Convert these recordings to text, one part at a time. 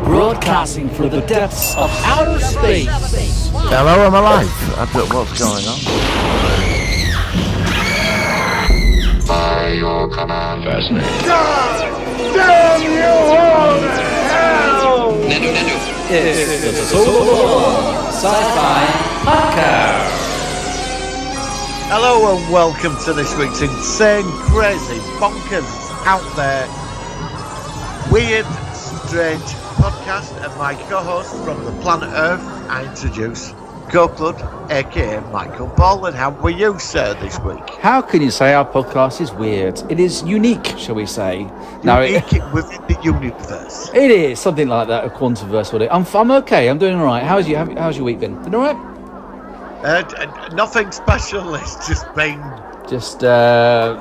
Broadcasting through the depths of outer space. Hello, I'm alive. I don't know what's going on. By your command. Fascinating. God damn you all to hell! It's the Solo Sci-Fi Podcast. Hello and welcome to this week's insane, crazy, bonkers, out there, weird, strange podcast. And my co-host from the planet Earth, I introduce Go-Clud, aka Michael Baldwin. How are you, sir, this week? How can you say our podcast is weird? It is unique, shall we say? Unique within the universe. It is something like that. A quantumverse would it? I'm okay. I'm doing all right. How's your week been? Been all right? Nothing special. It's just been Just life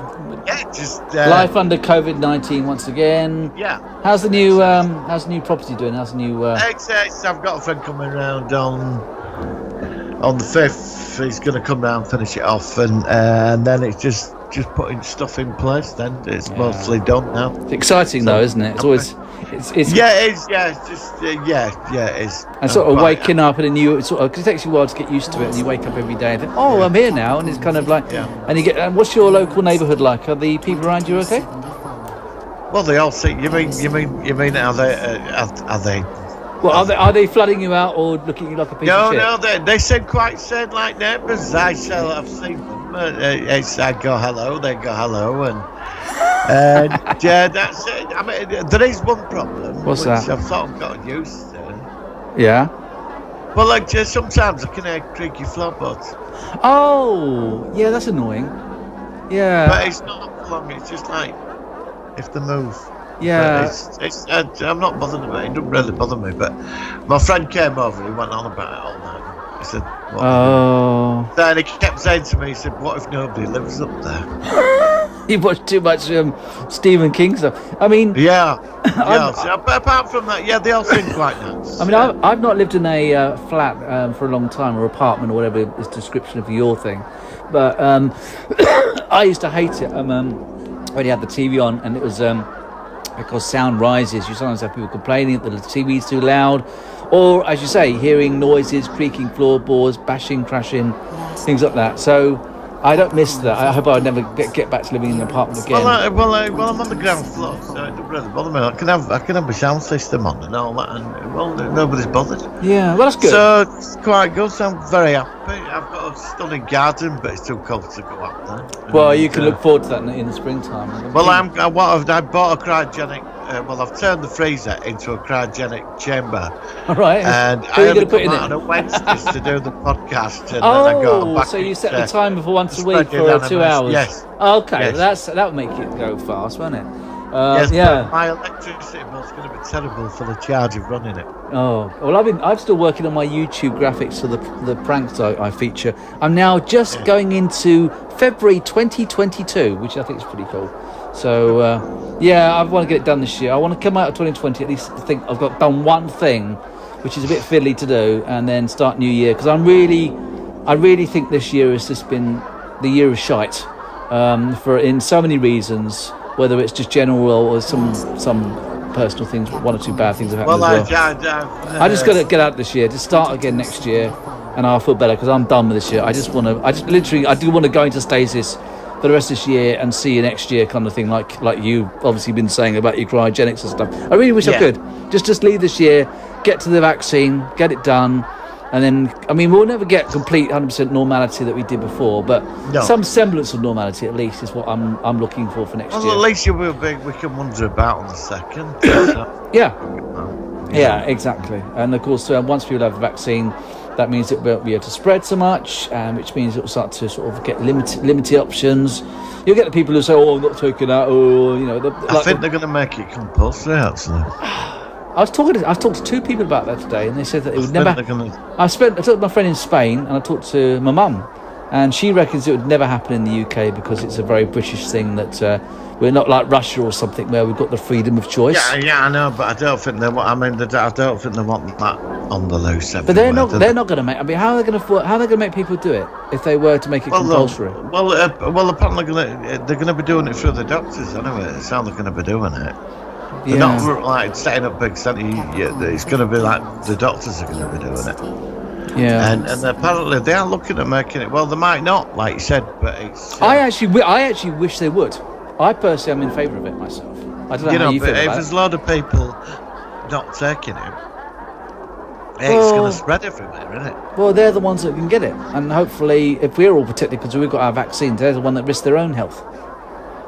under COVID-19 once again. Yeah. How's the new property doing? How's the new? I've got a friend coming around on the 5th. He's going to come round, finish it off, and then it's just putting stuff in place. Then it's mostly done now. It's exciting though, isn't it? It's always it's it is. Yeah, it's just it is. And sort of waking up in a new sort of, because it takes you a while to get used to it, and you wake up every day and think, I'm here now, and it's kind of like, and you get. And what's your local neighbourhood like? Are the people around you okay? Well, they all see. You mean? Are they? Well, are they flooding you out or looking at you like a piece of shit? No, they seem quite sane like neighbours. I've seen them. I go hello, they go hello, and that's it. I mean, there is one problem. What's which that? I've sort of got used to. Yeah. Well, like sometimes I can hear creaky floorboards. Oh, yeah, that's annoying. Yeah. But it's not long. It's just like if they move. Yeah. I'm not bothered about it. It doesn't really bother me. But my friend came over. He went on about it all night. He said, "What?" Oh. Then he kept saying to me, he said, "What if nobody lives up there?" You watch too much Stephen King stuff. I mean, yeah. But apart from that, they all seem quite nice. I mean, I've not lived in a flat for a long time, or apartment, or whatever is description of your thing. But I used to hate it. When you had the TV on, and it was because sound rises. You sometimes have people complaining that the TV's too loud, or as you say, hearing noises, creaking floorboards, bashing, crashing, things like that. So I don't miss that. I hope I never get back to living in an apartment again. Well, I'm on the ground floor, so it doesn't really bother me. I can have a sound system on and all that, and nobody's bothered. Yeah, well, that's good. So it's quite good. So I'm very happy. I've got a stunning garden, but it's too cold to go out there. Well, you can look forward to that in the springtime. Well, I bought a cryogenic. I've turned the freezer into a cryogenic chamber. All right. And Who are you going to put in it? on a Wednesdays to do the podcast. And oh, then I got a so you set the timer for once a week for 2 hours? Yes. Okay, yes. That would make it go fast, won't it? Yes, yeah. But my electricity bill's going to be terrible for the charge of running it. Oh, well, I'm still working on my YouTube graphics for the pranks I feature. I'm now just going into February 2022, which I think is pretty cool. So, I want to get it done this year. I want to come out of 2020, at least think I've done one thing, which is a bit fiddly to do, and then start new year. Because I really think this year has just been the year of shite, in so many reasons, whether it's just general or some personal things, one or two bad things have happened as well. I just got to get out this year, just start again next year, and I'll feel better because I'm done with this year. I do want to go into stasis for the rest of this year and see you next year, kind of thing, like you've obviously been saying about your cryogenics and stuff. I really wish I could just leave this year, get to the vaccine, get it done, and then we'll never get complete 100% normality that we did before, but some semblance of normality at least is what I'm looking for next year. Well, at least we can wonder about on the second. Yeah, exactly. And of course, once people have the vaccine, that means it won't be able to spread so much, which means it will start to sort of get limited options. You'll get the people who say, "Oh, I'm not taking that," or I think they're going to make it compulsory. Actually, I've talked to two people about that today, and they said that it would never. I talked to my friend in Spain, and I talked to my mum, and she reckons it would never happen in the UK because it's a very British thing that we're not like Russia or something where we've got the freedom of choice. Yeah, I know, but I don't think they want. I don't think they want that on the loose. But they're not going to make. How are they going to make people do it if they were to make it compulsory? Apparently they're going to be doing it through the doctors anyway. It's how they're going to be doing it. They're not like setting up big centre. It's going to be like the doctors are going to be doing it. Yeah. And apparently they are looking at making it. Well, they might not, like you said, but it's. I actually wish they would. I personally am in favour of it myself. I don't know how you feel but if about there's it. a lot of people not taking it, it's going to spread everywhere, isn't it? Well, they're the ones that can get it, and hopefully, if we're all protected because we've got our vaccines, they're the one that risk their own health.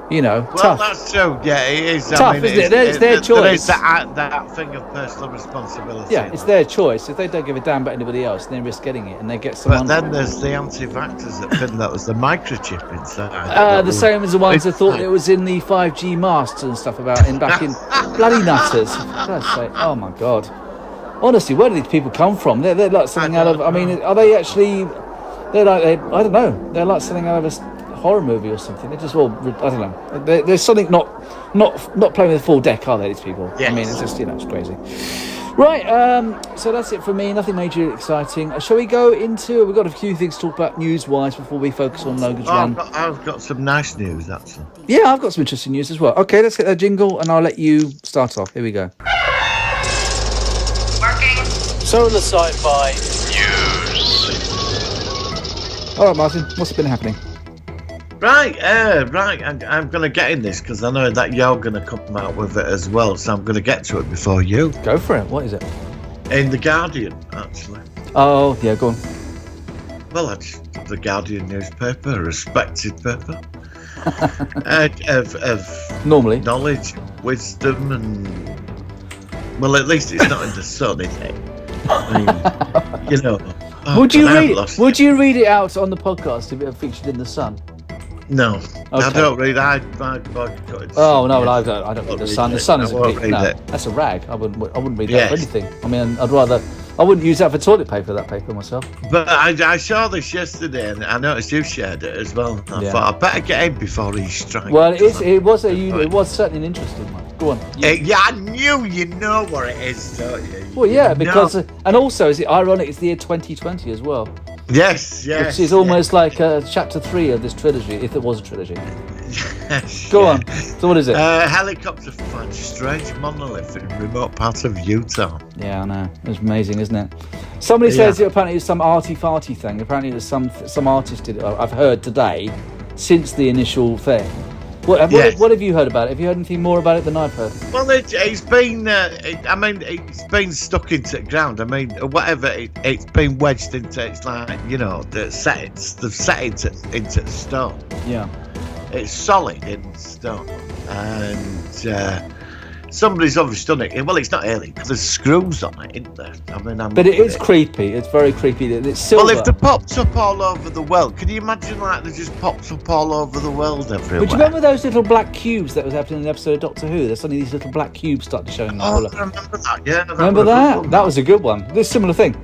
Well, tough. that's true. Yeah, it is. Tough, isn't it? It's their choice. There is that thing of personal responsibility. Yeah, it's their choice. If they don't give a damn about anybody else, they risk getting it, and they get someone. But then there's the anti-vaxxers that think that was the microchip inside. The same as the ones that thought it was in the 5G masks and stuff back in bloody nutters. For God's sake. Oh my God. Honestly, where do these people come from? They're like something out of. I mean, are they actually? I don't know. They're like something out of a horror movie or something. They're just all. I don't know. There's something not playing with the full deck, are they? These people. Yes. I mean, it's just it's crazy. Right. So that's it for me. Nothing major exciting. Shall we go into? We've got a few things to talk about news-wise before we focus on Logan's run. I've got some nice news, actually. Yeah, I've got some interesting news as well. Okay, let's get that jingle, and I'll let you start off. Here we go. Solar Sci-Fi News. All right, Martin, what's been happening? Right. I'm going to get in this because I know that you're going to come out with it as well, so I'm going to get to it before you. Go for it. What is it? In The Guardian, actually. Oh, yeah, go on. Well, that's the Guardian newspaper, a respected paper. of Normally. knowledge, wisdom, and... Well, at least it's not in the sun, is it? I mean, Would you read it out on the podcast if it featured in the Sun? No, Okay. I don't read. I boycott it. Oh no, well, I don't read the Sun. The Sun is it. That's a rag. I wouldn't read that Yes. for anything. I mean, I wouldn't use that for toilet paper. That paper myself. But I saw this yesterday, and I noticed you shared it as well. I thought I better get in before he strikes. Well, it was certainly an interesting one. Go on. Yeah, I knew you know what it is, don't you? Well, yeah, because and also is it ironic? It's the year 2020 as well. Yes. Which is almost like chapter 3 of this trilogy, if it was a trilogy. Yes, Go on. So what is it? Helicopter finds strange monolith in remote parts of Utah. Yeah, I know. It's amazing, isn't it? Somebody says apparently it was some arty-farty thing. Apparently it was some artist did it. I've heard today, since the initial thing. What have you heard about it? Have you heard anything more about it than I've heard? Well, it's been. It's been stuck into the ground. I mean, whatever. It's been wedged into. It's like they've set it into stone. Yeah. It's solid in stone, and somebody's obviously done it. Well, it's not alien because there's screws on it, isn't there? I mean, but it is creepy. It's very creepy. It's silver. Well, if they popped up all over the world, can you imagine they just popped up all over the world everywhere? But do you remember those little black cubes that was happening in the episode of Doctor Who? There's suddenly these little black cubes started showing up. Oh, I remember that. Yeah. Remember that? That was a good one. This similar thing.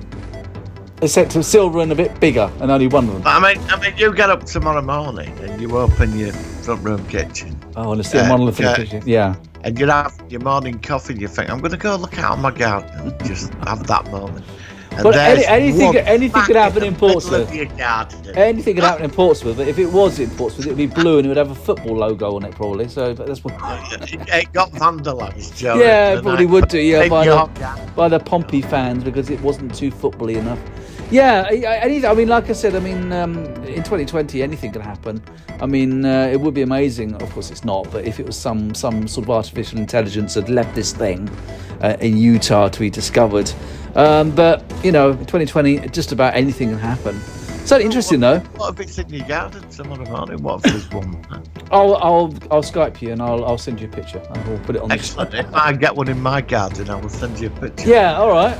Except silver and a bit bigger, and only one of them. I mean, you get up tomorrow morning and you open your front room kitchen. Oh, and see a monolith in the kitchen. Yeah. And you have your morning coffee and you think, I'm going to go look out on my garden and just have that moment. And But anything could happen in Portsmouth. Anything could happen in Portsmouth, but if it was in Portsmouth, it would be blue and it would have a football logo on it, probably. So, but that's what. It got vandalised, Joe. Yeah, it probably would do. Yeah, by the Pompey fans because it wasn't too footbally enough. Yeah, I mean, like I said, in 2020, anything can happen. I mean, it would be amazing. Of course, it's not. But if it was some sort of artificial intelligence had left this thing in Utah to be discovered, but in 2020, just about anything can happen. So interesting, though. What if it's in your garden tomorrow morning? What if there's one? I'll Skype you and I'll send you a picture and we'll put it on. Excellent. If I get one in my garden, I will send you a picture. Yeah. All right.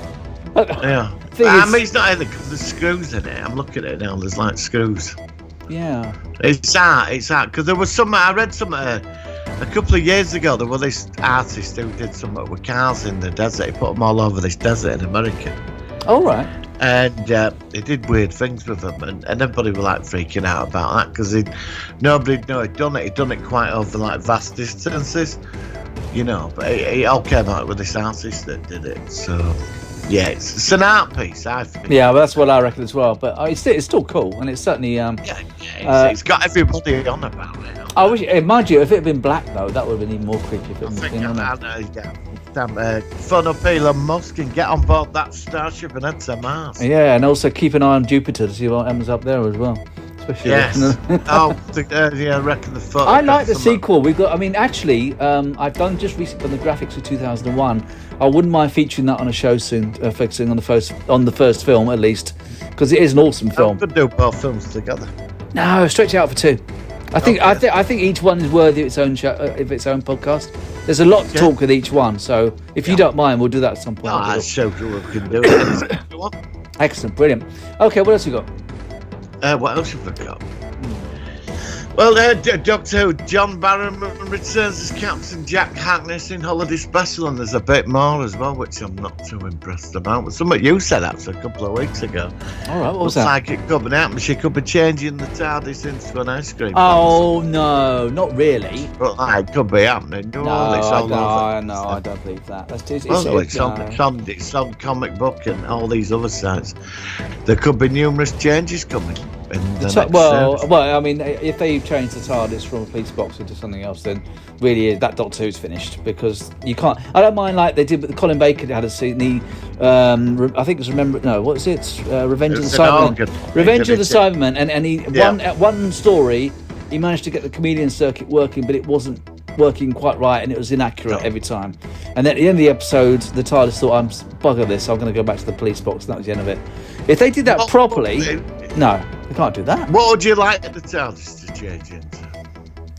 Yeah. I mean, it's not anything because there's screws in it. I'm looking at it now. There's like screws. Yeah. It's art. Because there was some. I read some a couple of years ago. There was this artist who did something with cars in the desert. He put them all over this desert in America. All right. And he did weird things with them, and everybody were like freaking out about that because nobody knew he'd done it. He'd done it quite over like vast distances, But it all came out with this artist that did it. So. Yeah, it's an art piece, I think. Yeah, well, that's what I reckon as well. But it's still cool, and it's certainly. It's got everybody on about it. I wish, mind you, if it had been black though, that would have been even more creepy. If it had been phone up Elon Musk and get on board that starship and head to Mars. Yeah, and also keep an eye on Jupiter to see what happens up there as well. Especially Yes. I reckon the photo. I like the sequel. We've got. I mean, actually, I've done just recently on the graphics of 2001. I wouldn't mind featuring that on a show soon, focusing on the first film at least, because it is an awesome film. We could do both films together. No, stretch it out for 2. I think I think each one is worthy of its own show, of its own podcast. There's a lot to talk with each one, so if you don't mind, we'll do that at some point. I'll show you what we can do. It. Excellent, brilliant. Okay, what else you got? What else have we got? Well, Doctor Who, John Barrowman returns as Captain Jack Harkness in Holiday Special, and there's a bit more as well, which I'm not too impressed about. But something you said actually a couple of weeks ago. All right, what was Looks that? like it could happen. She could be changing the TARDIS into an ice cream. Oh no, not really. But it could be happening. No, I don't believe that. It's on comic book and all these other sites. There could be numerous changes coming. Well, I mean, if they change the TARDIS from a police box into something else, then really that Doctor Who's finished, because you can't. I don't mind like they did with Colin Baker had a scene. I think it was Revenge of the Cybermen. Revenge of the Cybermen, and he one story he managed to get the comedian circuit working, but it wasn't working quite right, and it was inaccurate every time. And then at the end of the episode, the TARDIS thought, "I'm bugger this. I'm going to go back to the police box." And that was the end of it. If they did that properly, no, they can't do that. What would you like the TARDIS to change into?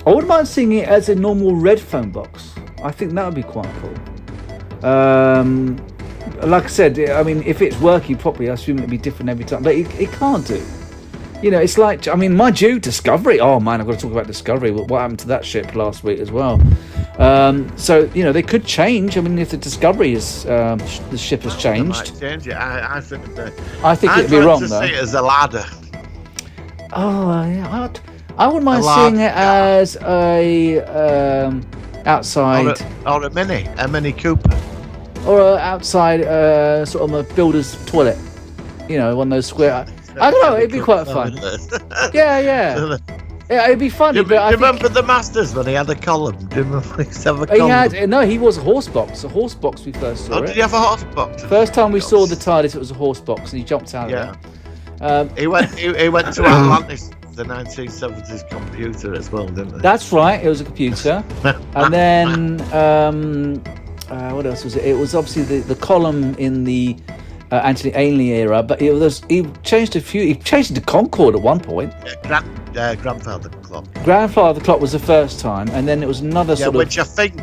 I wouldn't mind seeing it as a normal red phone box. I think that would be quite cool. Like I said, I mean, if it's working properly, I assume it'd be different every time. But it can't do. You know, it's like, I mean, mind you, Discovery. Oh man, I've got to talk about Discovery. What happened to that ship last week as well? So you know, they could change. I mean, if the Discovery is the ship has changed, Might change it. I think it'd be wrong to though. see it as a ladder. Oh yeah, I wouldn't mind seeing it as a outside or a mini Cooper, or a outside sort of a builder's toilet. You know, one of those square. I don't know. It'd be quite fun. Yeah. Yeah, it'd be funny. Do you remember the Masters when he had a column? Do you remember he had a column? He was a horse box. A horse box we first saw. Oh, did he have a horse box? First time we saw the TARDIS, it was a horse box, and he jumped out of it. He went to Atlantis, the 1970s computer as well, didn't he? That's right. It was a computer, and then what else was it? It was obviously the column in the Anthony Ainley era, but he changed He changed it to Concorde at one point. Grandfather Clock. Grandfather Clock was the first time, and then it was another sort of. Which I think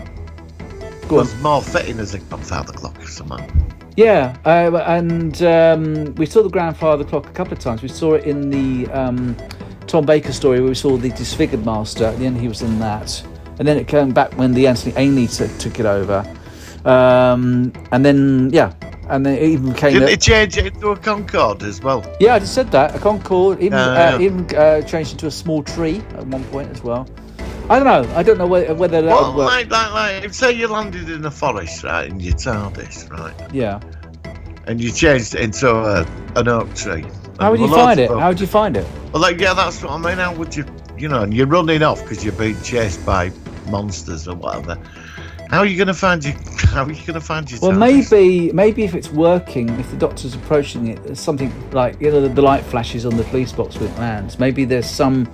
was more fitting as a Grandfather Clock or something. Yeah, and we saw the Grandfather Clock a couple of times. We saw it in the Tom Baker story where we saw the Disfigured Master. At the end, he was in that, and then it came back when the Anthony Ainley took it over, and then it even became. Didn't it change it into a Concorde as well? Yeah, I just said that, a Concorde. Even changed into a small tree at one point as well. I don't know whether that would work. Like, say you landed in a forest, right, in your TARDIS, right? Yeah. And you changed it into an oak tree. How would you find it? How would you find it? Well, that's what I mean. How would you, and you're running off because you're being chased by monsters or whatever. How are you going to find your? Well, maybe if it's working, if the Doctor's approaching it, there's something like the light flashes on the police box when it lands. Maybe there's some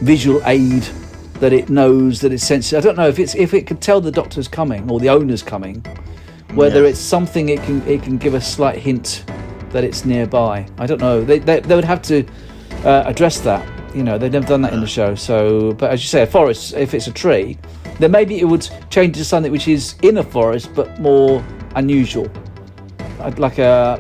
visual aid that it knows that it's sensitive. I don't know if it could tell the Doctor's coming or the owner's coming, whether it's something it can give a slight hint that it's nearby. I don't know. They would have to address that. They've never done that in the show. So, but as you say, a forest, if it's a tree, then maybe it would change to something which is in a forest but more unusual, like a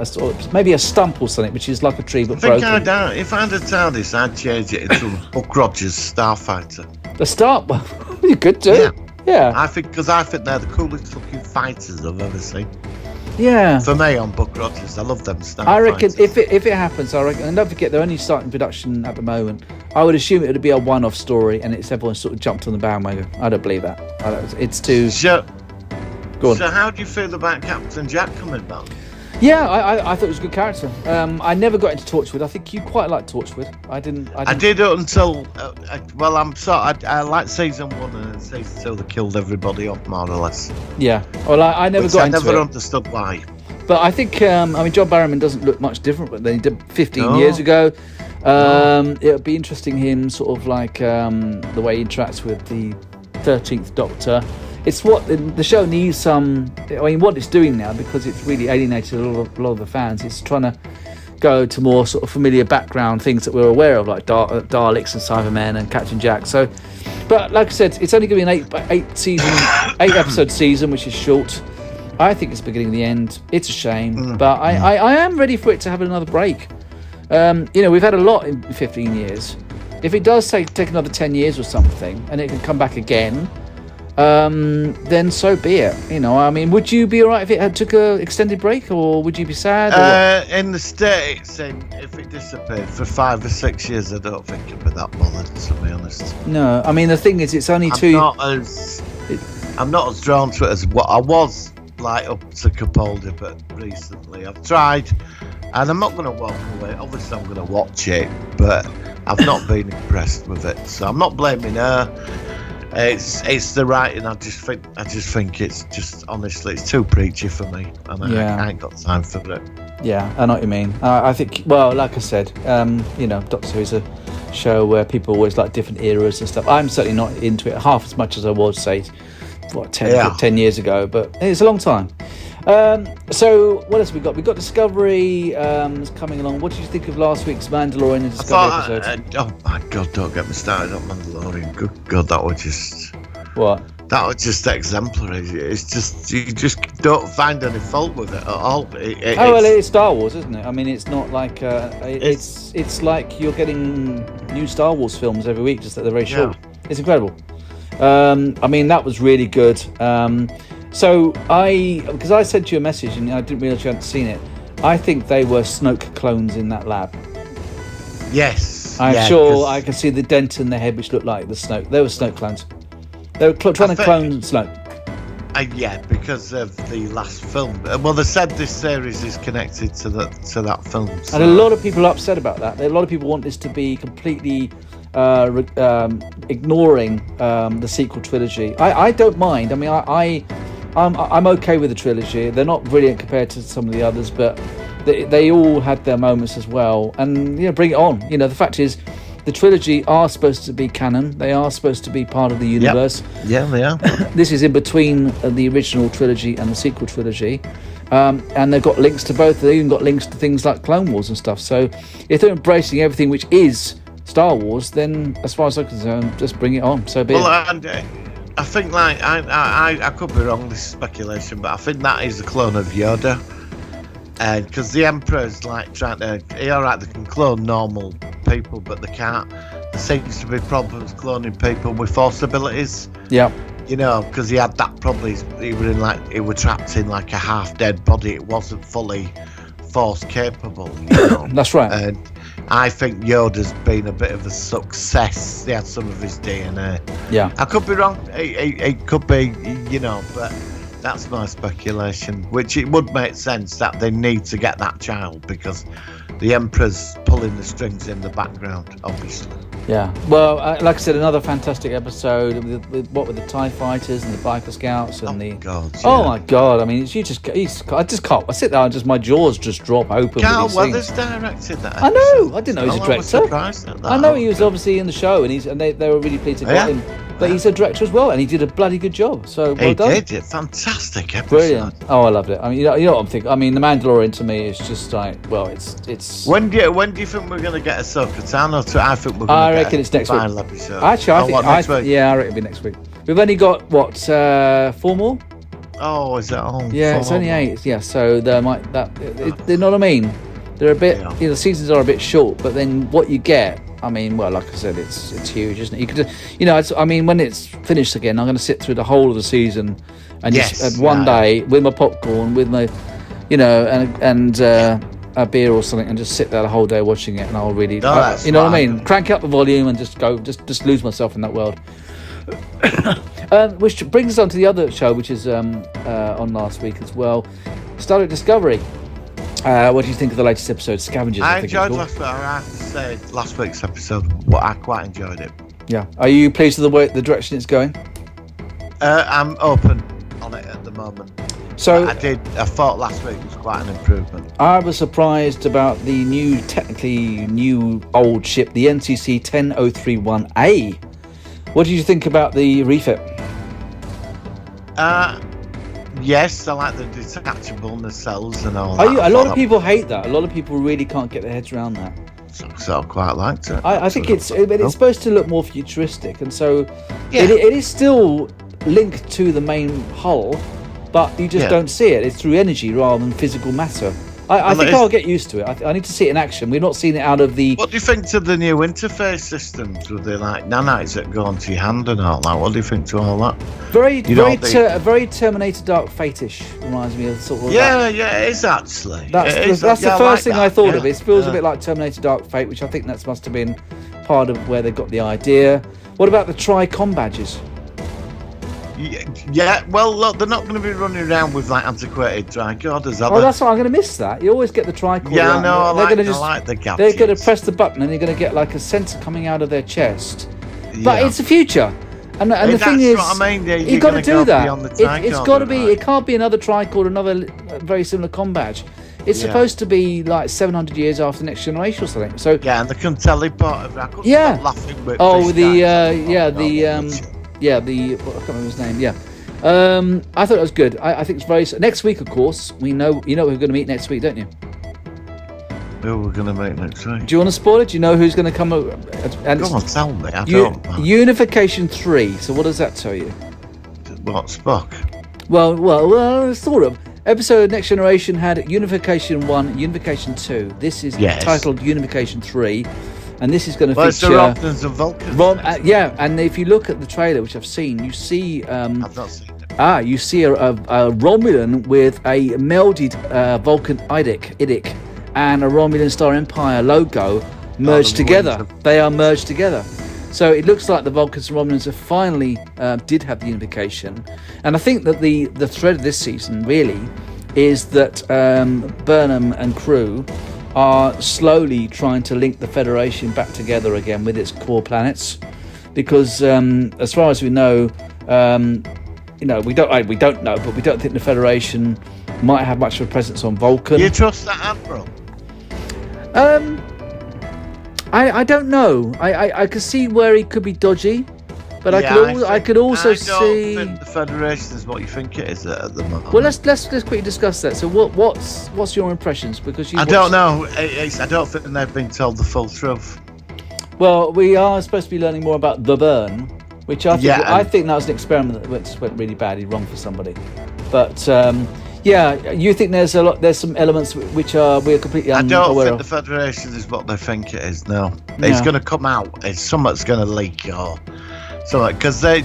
sort of, maybe a stump or something, which is like a tree but broken. If I had a TARDIS, I'd change it into a Buck Rogers Starfighter. The start, you could do. Yeah. I think they're the coolest looking fighters I've ever seen. Yeah. For me, on Buck Rogers, I love them Starfighters. I reckon if it happens, and don't forget they're only starting production at the moment. I would assume it would be a one-off story, and it's everyone sort of jumped on the bandwagon. I don't believe that. It's too. So, Go on. So how do you feel about Captain Jack coming back? Yeah, I thought it was a good character. I never got into Torchwood. I think you quite liked Torchwood. I didn't. I did it until I liked season 1 and then season 2 they killed everybody off more or less. Yeah. Well, I never got into it. I never understood why. But I think John Barrowman doesn't look much different than he did 15 years ago. It'll be interesting him sort of like the way he interacts with the 13th Doctor. It's what the show needs some. I mean, what it's doing now, because it's really alienated a lot of the fans. It's trying to go to more sort of familiar background things that we're aware of, like Daleks and Cybermen and Captain Jack. So, but like I said, it's only going to be an 8 episode season, which is short. I think it's the beginning of the end. It's a shame, but I am ready for it to have another break. We've had a lot in 15 years. If it does take another 10 years or something, and it can come back again, then so be it. I mean, would you be alright if it took an extended break, or would you be sad? In the States, if it disappeared for 5 or 6 years, I don't think I'd be that bothered, to be honest. No, I mean, the thing is, it's only I'm not as drawn to it as what I was like up to Capaldi, but recently I've tried, and I'm not going to walk away. Obviously, I'm going to watch it, but I've not been impressed with it. So I'm not blaming her. It's the writing. I just think it's just, honestly, it's too preachy for me, and I ain't got time for it. Yeah, I know what you mean. I think, well, like I said, Doctor Who is a show where people always like different eras and stuff. I'm certainly not into it half as much as I was, say, 10 years ago, but it's a long time. So what else have we got? We've got Discovery coming along. What did you think of last week's Mandalorian and Discovery episode? Oh my God, don't get me started on Mandalorian. Good God, that was just... What? That was just exemplary. It's just, you just don't find any fault with it at all. It's Star Wars, isn't it? I mean, it's not like... it's like you're getting new Star Wars films every week, just that they're very short. It's incredible. I mean, that was really good. So because I sent you a message and I didn't realise you hadn't seen it, I think they were Snoke clones in that lab. Yes. I'm sure I can see the dent in their head which looked like the Snoke. They were Snoke clones. They were trying to clone Snoke. Because of the last film. Well, they said this series is connected to that film. So. And a lot of people are upset about that. A lot of people want this to be completely... ignoring the sequel trilogy. I don't mind. I mean, I'm okay with the trilogy. They're not brilliant compared to some of the others, but they all had their moments as well. And bring it on. The fact is, the trilogy are supposed to be canon. They are supposed to be part of the universe. Yep. Yeah, they are. This is in between the original trilogy and the sequel trilogy. And they've got links to both. They've even got links to things like Clone Wars and stuff. So if they're embracing everything which is Star Wars, then as far as I'm concerned, just bring it on. So be it. And I think, like, I could be wrong, this is speculation, but I think that is a clone of Yoda. Because the Emperor's like trying to, alright, they can clone normal people, but they can't. There seems to be problems cloning people with force abilities. Yeah. Because he had that problem. He was trapped in like a half-dead body. It wasn't fully force capable. That's right. And I think Yoda's been a bit of a success. He had some of his DNA. Yeah. I could be wrong. It could be, but that's my speculation. Which it would make sense that they need to get that child because the Emperor's pulling the strings in the background, obviously. Yeah. Well, like I said, another fantastic episode with the TIE fighters and the biker scouts and Oh my God! I mean, I just can't. I sit there and my jaws just drop open. Carl Weathers directed that. I know. I didn't know he was a director. I was surprised at that. I know he was obviously in the show, and they were really pleased to get him. But he's a director as well, and he did a bloody good job. So well done. He did. Fantastic episode. Brilliant. Oh, I loved it. I mean, you know what I'm thinking. I mean, The Mandalorian to me is just like, well, it's. When do you think we're going to get Ahsoka Tano? I think we're going to get it's next week. Episode. Actually, I think next week? Yeah, I reckon it'll be next week. We've only got 4 more. Oh, is that all? Yeah, it's only 8. Yeah, so they might you know what I mean? They're a bit. The seasons are a bit short, but then what you get. I mean, well, like I said, it's huge, isn't it? You could, I mean, when it's finished again, I'm going to sit through the whole of the season, and just one day with my popcorn, with my, and a beer or something, and just sit there the whole day watching it, and I'll really, what I mean? Crank up the volume and just lose myself in that world. Which brings us on to the other show, which is on last week as well, Star Trek Discovery. What do you think of the latest episode, Scavengers? I think enjoyed it's called. last week. I have to say, last week's episode, but I quite enjoyed it. Yeah. Are you pleased with the direction it's going? I'm open on it at the moment. So I thought last week was quite an improvement. I was surprised about the technically new old ship, the NCC 10031A. What did you think about the refit? Yes, I like the detachable nacelles and all that. A lot of people hate that. A lot of people really can't get their heads around that. So I quite liked it. I think it's supposed to look more futuristic, and so Yeah. it is still linked to the main hull, but you just don't see it. It's through energy rather than physical matter. I think I'll get used to it. I need to see it in action. We've not seen it out of the... What do you think to the new interface systems with the nanites that go onto your hand and all that? What do you think to all that? Very Terminator Dark Fate-ish reminds me of sort of... Yeah, it is actually. That's the first thing I thought of. It feels a bit like Terminator Dark Fate, which I think that must have been part of where they got the idea. What about the Tri-Com badges? Yeah, well, look, they're not going to be running around with antiquated tricorders, are they? Oh, that's why I'm going to miss that. You always get the tricorder. Yeah, I know. I like the gadgets. They're going to press the button and you're going to get like a sensor coming out of their chest. But it's the future. And the thing is, what I mean. you've got to do that. It's got to be. It can't be another tricorder, another very similar com badge. It's supposed to be like 700 years after Next Generation or something. So yeah, and they can teleport. I couldn't stop laughing with I can't remember his name. Yeah, I thought it was good. I think it's very. Next week, of course, you know who we're going to meet next week, don't you? Who we're going to meet next week? Do you want to spoil it? Do you know who's going to come? Come on, tell me. I don't know. Unification 3. So what does that tell you? What, Spock? Well, sort of. Episode Next Generation had Unification 1, Unification 2. This is titled Unification 3. And this is going to feature... It's the Romulans and Vulcans. And if you look at the trailer, which I've seen, you see... I've not seen it. You see a Romulan with a melded Vulcan IDIC and a Romulan Star Empire logo merged together. They are merged together. So it looks like the Vulcans and Romulans have finally did have the unification. And I think that the thread of this season, really, is that Burnham and crew are slowly trying to link the Federation back together again with its core planets, because as far as we know, we don't know, but we don't think the Federation might have much of a presence on Vulcan. You trust that Admiral? I don't know. I could see where he could be dodgy, but I could also see. I don't think the Federation is what you think it is at the moment. Well, let's quickly discuss that. So what's your impressions? Because I don't know. I don't think they've been told the full truth. Well, we are supposed to be learning more about the burn, which I think that was an experiment that went really badly wrong for somebody. But you think there's some elements which we're completely unaware of. I don't think the Federation is what they think it is. No. It's going to come out. Something's going to leak or something, because they're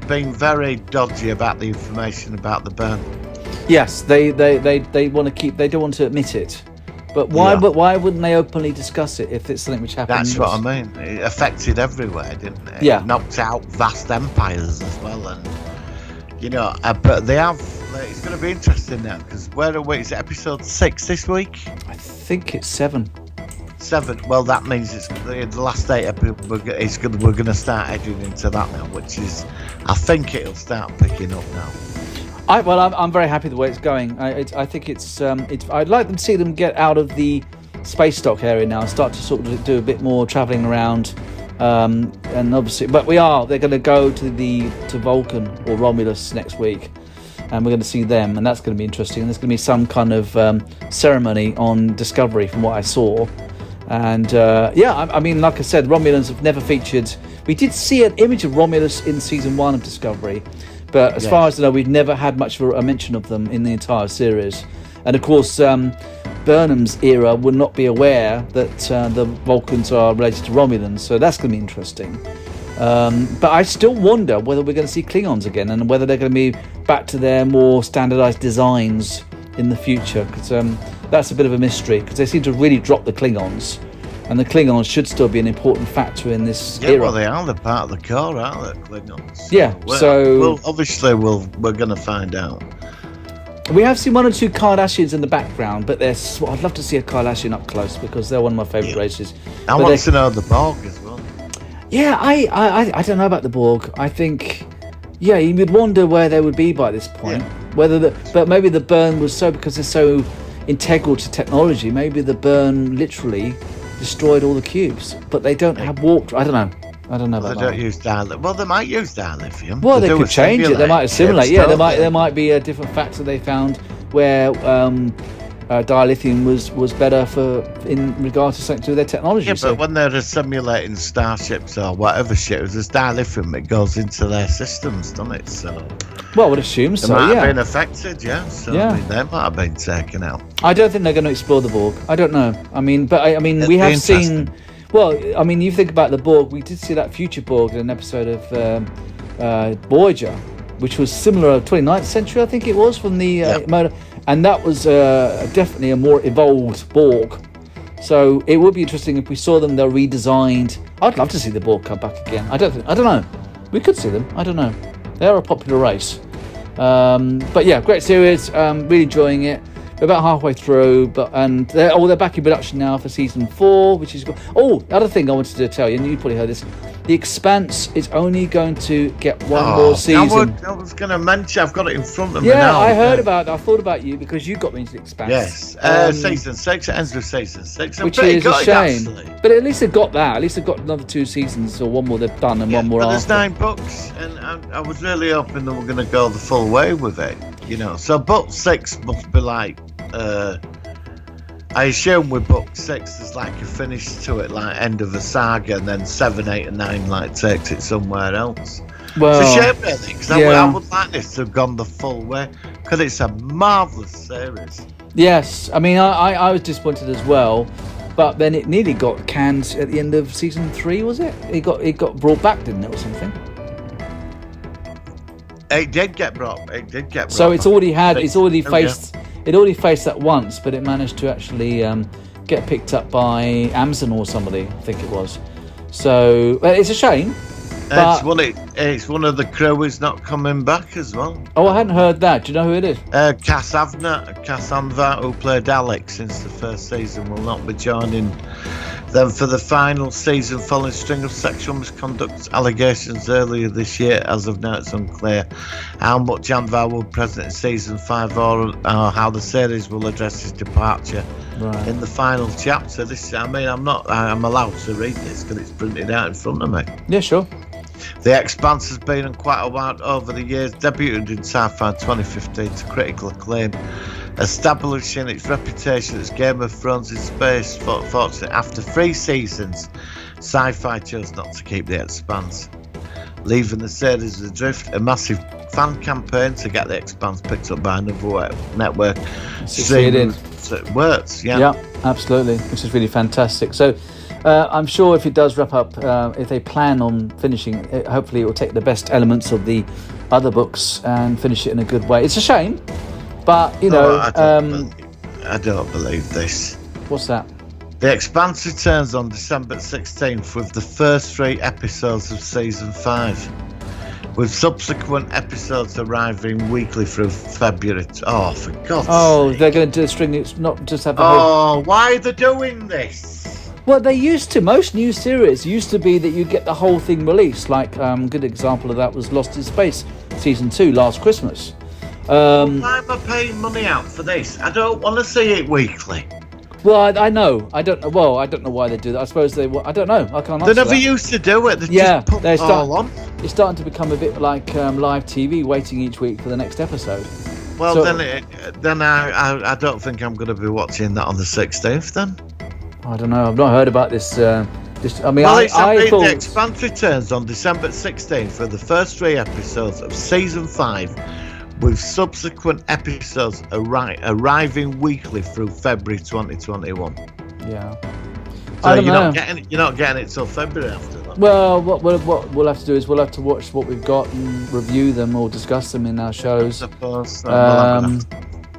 being very dodgy about the information about the burn. Yes, they want to keep. They don't want to admit it. But why? Yeah. But why wouldn't they openly discuss it if it's something which happened? That's what I mean. It affected everywhere, didn't it? Yeah. It knocked out vast empires as well, and but they have. It's going to be interesting now, because where are we? Is it episode 6 this week? I think it's 7. 7. Well, that means it's the last 8 episodes. We're going to start edging into that now, which is, I think it'll start picking up now. I'm very happy the way it's going. I think it's. I'd like them to see them get out of the space dock area now and start to sort of do a bit more travelling around. And obviously, but they're going to go to Vulcan or Romulus next week, and we're going to see them, and that's going to be interesting. There's going to be some kind of ceremony on Discovery, from what I saw. And I mean, like I said, Romulans have never featured. We did see an image of Romulus in season 1 of Discovery, but as far as I know, we've never had much of a mention of them in the entire series. And of course, Burnham's era would not be aware that the Vulcans are related to Romulans, so that's going to be interesting. But I still wonder whether we're going to see Klingons again, and whether they're going to be back to their more standardized designs in the future, because that's a bit of a mystery, because they seem to really drop the Klingons, and the Klingons should still be an important factor in this era. Well, they are. They're part of the core, aren't they, Klingons? Yeah, we're going to find out. We have seen one or two Kardashians in the background, but I'd love to see a Kardashian up close because they're one of my favourite races. I want to know the Borg as well. Yeah, I don't know about the Borg. I think, yeah, you would wonder where they would be by this point. Yeah. But maybe the burn was because they're so integral to technology. Maybe the burn literally destroyed all the cubes, but they don't have warp. I don't know about that. They don't use dilithium. Well, they might use dilithium. Well, they could change it. They might assimilate. Yeah, there might be a different factor they found where dilithium was better in regards to something to do with their technology. Yeah, but when they're assimilating starships or whatever shit, there's dilithium. It goes into their systems, doesn't it? So. Well, I would assume so. They might have been affected. Yeah. So I mean, they might have been taken out. I don't think they're going to explore the Borg. I don't know. I mean, we have seen. Well, I mean, you think about the Borg. We did see that future Borg in an episode of Voyager, which was similar to 29th century, I think it was, from the motor, and that was definitely a more evolved Borg. So it would be interesting if we saw them. They're redesigned. I'd love to see the Borg come back again. I don't know. We could see them. I don't know. They're a popular race. But yeah, great series. Really enjoying it. We're about halfway through, and they're back in production now for season 4, which is good. Oh, the other thing I wanted to tell you, and you probably heard this, The Expanse is only going to get one more season. I was going to mention, I've got it in front of me now. I heard about it. I thought about you because you got me into The Expanse. Yes, season 6, it ends with season 6. Which is a shame. But at least they've got that. At least they've got another 2 seasons, or one more they've done and one more after. There's 9 books, and I was really hoping that we're going to go the full way with it. So book 6 must be like... I assume with book 6 there's like a finish to it, like end of a saga, and then 7, 8 and 9 like takes it somewhere else. Well, it's a shame really, because I would like this to have gone the full way, because it's a marvellous series. Yes, I mean I was disappointed as well, but then it nearly got canned at the end of season 3, was it? It got brought back, didn't it, or something? It did get brought. So it's already had. It's already faced. It already faced that once, but it managed to actually get picked up by Amazon or somebody. I think it was. So it's a shame. But it's one of the crew is not coming back as well. Oh, I hadn't heard that. Do you know who it is? Cass Anvar, who played Alex since the first season, will not be joining them for the final season following a string of sexual misconduct allegations earlier this year. As of now, it's unclear how much Anvar will be present in season 5 or how the series will address his departure in the final chapter. I'm allowed to read this because it's printed out in front of me. Yeah, sure. The Expanse has been on quite a while over the years, debuted in sci-fi 2015 to critical acclaim, establishing its reputation as Game of Thrones in space. Fortunately, after 3 seasons, Sci-Fi chose not to keep The Expanse, leaving the series adrift. A massive fan campaign to get The Expanse picked up by another network. Succeeded. It works, yeah, absolutely, which is really fantastic. So I'm sure if it does wrap up, if they plan on finishing it, hopefully it will take the best elements of the other books and finish it in a good way. It's a shame, but I don't believe this. What's that? The Expanse returns on December 16th with the first 3 episodes of season 5, with subsequent episodes arriving weekly through February. Oh, for God's sake. They're going to do a string. It's not just have why are they doing this? Well, they used to. Most new series used to be that you get the whole thing released. Like, a good example of that was Lost in Space, season 2, last Christmas. Why am I paying money out for this? I don't want to see it weekly. Well, I know. I don't know. Well, I don't know why they do that. I suppose they. I don't know. I can't answer They never used to do it. They just put it all on. It's starting to become a bit like live TV, waiting each week for the next episode. Well, then I don't think I'm going to be watching that on the 16th. Then I don't know. I've not heard about this. I thought The Expanse returns on December 16th for the first 3 episodes of season 5, with subsequent episodes arriving weekly through February 2021. Yeah. So you're not getting it till February after that. Well, what we'll have to do is we'll have to watch what we've got and review them or discuss them in our shows. I suppose.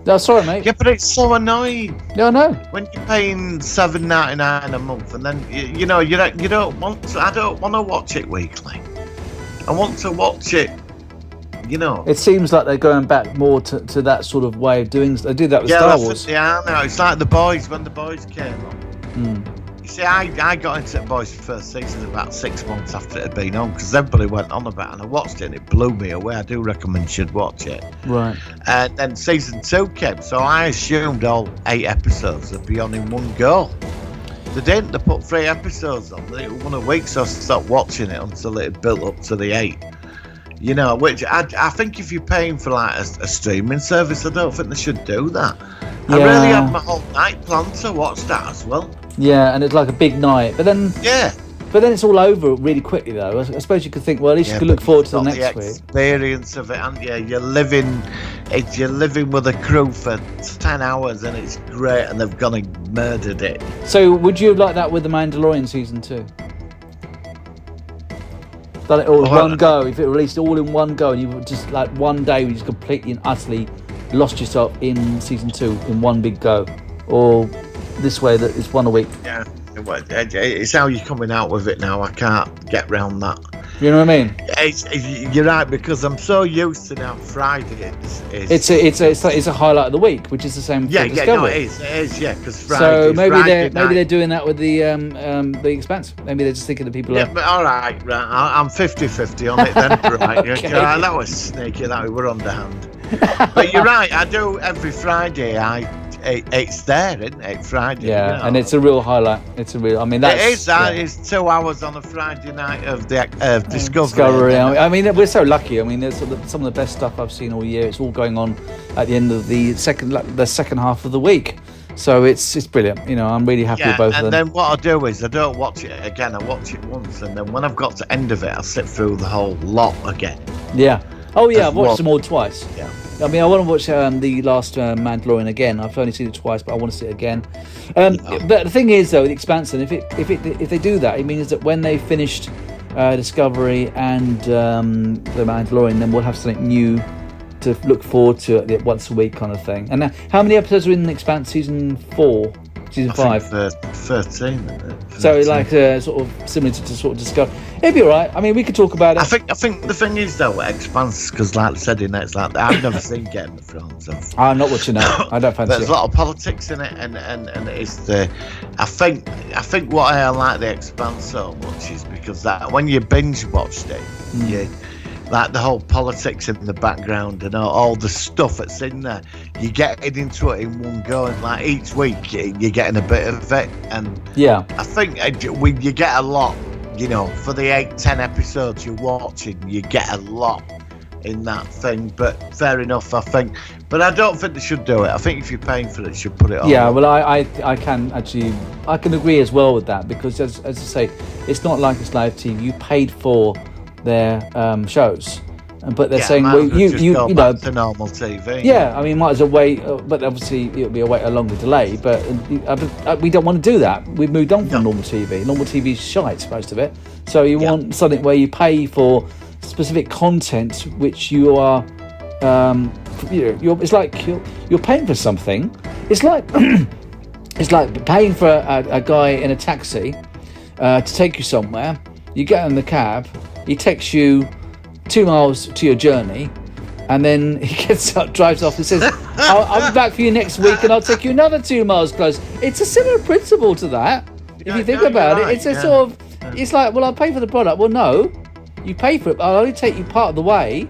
No, sorry, mate. Yeah, but it's so annoying. Yeah, I know. When you're paying $7.99 a month, and then you don't want to. I don't want to watch it weekly. I want to watch it You know, It seems like they're going back more to that sort of way of doing. They did that with Star Wars. Yeah, I know. It's like The Boys when The Boys came on. You see, I got into The Boys' first season about 6 months after it had been on because everybody went on about it, and I watched it and it blew me away. I do recommend you should watch it. Right. And then season 2 came, so I assumed all 8 episodes would be on in one go. They didn't. They put 3 episodes on. It was 1 a week, so I stopped watching it until it had built up to the 8. You know, which I think if you're paying for like a streaming service, I don't think they should do that. I really had my whole night planned to watch that as well. Yeah, and it's like a big night, but then it's all over really quickly though. I suppose you could think, well, at least you could look forward to the next week. Experience of it, and you're living with a crew for 10 hours, and it's great, and they've gone and murdered it. So, would you have liked that with The Mandalorian season 2? Done it all in one go. If it released all in one go, and you just like one day, you just completely and utterly lost yourself in season 2 in one big go, or this way that it's 1 a week. Yeah, it's how you're coming out with it now. I can't get round that. You know what I mean? You're right, because I'm so used to now Friday. It's a highlight of the week, which is the same. Yeah, Discovery. No, it is. Yeah, because Friday. So maybe they're doing that with the Expanse. Maybe they're just thinking that people. Yeah, but all right. I'm 50-50 on it then. Right, okay. That was sneaky. That we were underhand. But you're right. I do every Friday. It's there, isn't it? Friday. Yeah, you know? And it's a real highlight. It's a real. I mean, that's. It is. That is 2 hours on a Friday night of the Discovery. I mean, we're so lucky. I mean, there's some of the best stuff I've seen all year. It's all going on at the end of the second half of the week. So it's brilliant. You know, I'm really happy with both of them. And then what I do is I don't watch it again. I watch it once, and then when I've got to the end of it, I'll sit through the whole lot again. Yeah. Oh yeah, I've watched them all twice. Yeah. I mean, I want to watch the last Mandalorian again. I've only seen it twice, but I want to see it again. But the thing is, though, with The Expanse, if they do that, it means that when they finished Discovery and the Mandalorian, then we'll have something new to look forward to at the once a week kind of thing. And how many episodes are in The Expanse? Season 4, season 5. 13. So like sort of similar to sort of Discovery. It'd be all right. I mean, we could talk about it. I think the thing is though, Expanse, because like I said in it, it's like I've never seen Game of Thrones. I'm not watching that. I don't fancy it. There's a lot of politics in it, and it's the. I think what I like the Expanse so much is because that when you binge watched it, you. Like the whole politics in the background and all the stuff that's in there, you get into it in one go, and like each week you're getting a bit of it. And I think you get a lot, you know, for the 8-10 episodes you're watching, you get a lot in that thing. But fair enough, I think. But I don't think they should do it. I think if you're paying for it, you should put it on. Yeah, well, I can actually agree as well with that, because as I say, it's not like it's live TV. You paid for their shows, but they're saying, well, you know, to normal TV. Yeah, I mean, might as well wait, but obviously it'll be a longer delay. But we don't want to do that. We've moved on from normal TV. Normal TV is shite, most of it. So you want something where you pay for specific content, which you are, it's like you're paying for something. It's like it's like paying for a guy in a taxi to take you somewhere. You get in the cab. He takes you 2 miles to your journey, and then he gets up, drives off, and says, I'll be back for you next week, and I'll take you another 2 miles close. It's a similar principle to that. If you think about it, it's a sort of, it's like, well, I'll pay for the product. Well, no, you pay for it, but I'll only take you part of the way.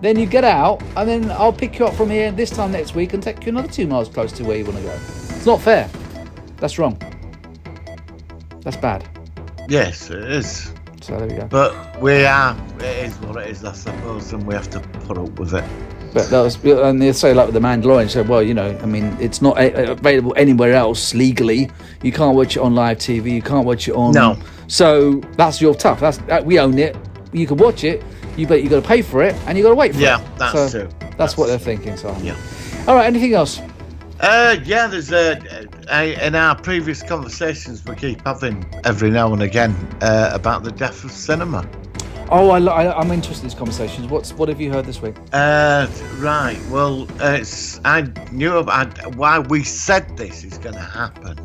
Then you get out, and then I'll pick you up from here this time next week and take you another 2 miles close to where you want to go. It's not fair. That's wrong. That's bad. Yes, it is. So there we go. But it is what it is, I suppose, and we have to put up with it. But that was, and they say like with the Mandalorian, so well, you know, I mean, it's not available anywhere else legally. You can't watch it on live TV. You can't watch it on. No. So that's your tough. We own it. You can watch it. You got to pay for it, and you got to wait for it. Yeah, that's true. That's what they're thinking. So yeah. All right. Anything else? There's in our previous conversations we keep having every now and again about the death of cinema. Oh, I'm interested in these conversations. What have you heard this week? Right. Well, I knew about why we said this is going to happen.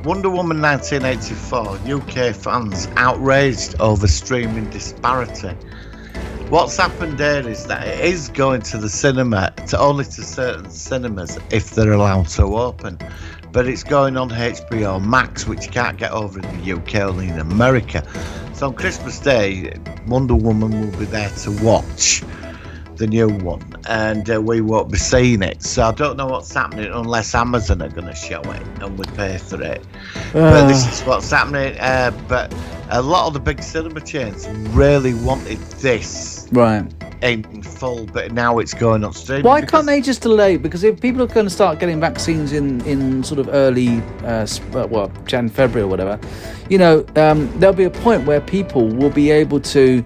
Wonder Woman 1984. UK fans outraged over streaming disparity. What's happened there is that it is going to the cinema, only to certain cinemas if they're allowed to open. But it's going on HBO Max, which you can't get over in the UK, only in America. So on Christmas Day, Wonder Woman will be there to watch the new one, and we won't be seeing it. So I don't know what's happening unless Amazon are going to show it and we pay for it. But this is what's happening. But a lot of the big cinema chains really wanted this in full, but now it's going on streaming. Why can't they just delay? Because if people are going to start getting vaccines in sort of early, Jan, February or whatever, there'll be a point where people will be able to.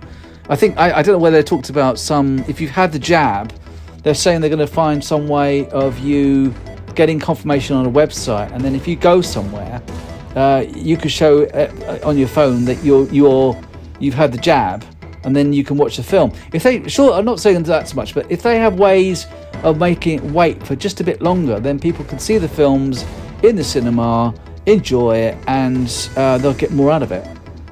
I think I don't know whether they talked about if you've had the jab, they're saying they're going to find some way of you getting confirmation on a website, and then if you go somewhere, you could show on your phone that you've had the jab, and then you can watch the film. I'm not saying that so much, but if they have ways of making it wait for just a bit longer, then people can see the films in the cinema, enjoy it, and they'll get more out of it.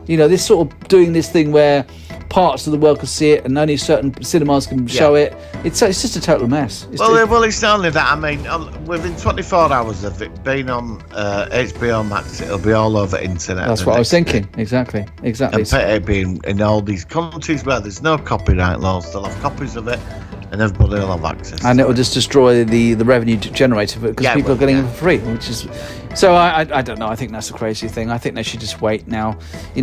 This sort of doing this thing where parts of the world can see it and only certain cinemas can show it. It's just a total mess. It's not only that. I mean, within 24 hours of it being on HBO Max, it'll be all over internet. That's what I was thinking. Exactly. And it'll be in all these countries where there's no copyright laws. They'll have copies of it, and everybody will have access. And it will just destroy the revenue generated because people are getting it for free, which is. So I don't know. I think that's a crazy thing. I think they should just wait now.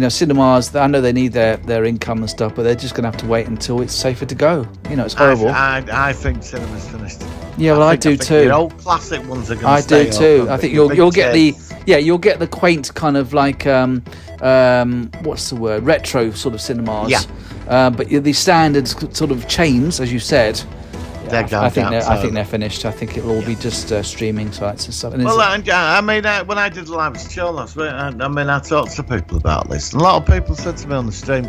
Cinemas, I know they need their income and stuff, but they're just going to have to wait until it's safer to go. It's horrible. I think cinema's finished. Yeah, well, I do too. The old classic ones are going to stay. I do too. Open, I think you'll get the quaint kind of like what's the word, retro sort of cinemas. Yeah. But the standard sort of chains, as you said. I think they're finished. I think it'll all be just streaming sites and stuff. And when I did a live show last week, I talked to people about this. And a lot of people said to me on the stream,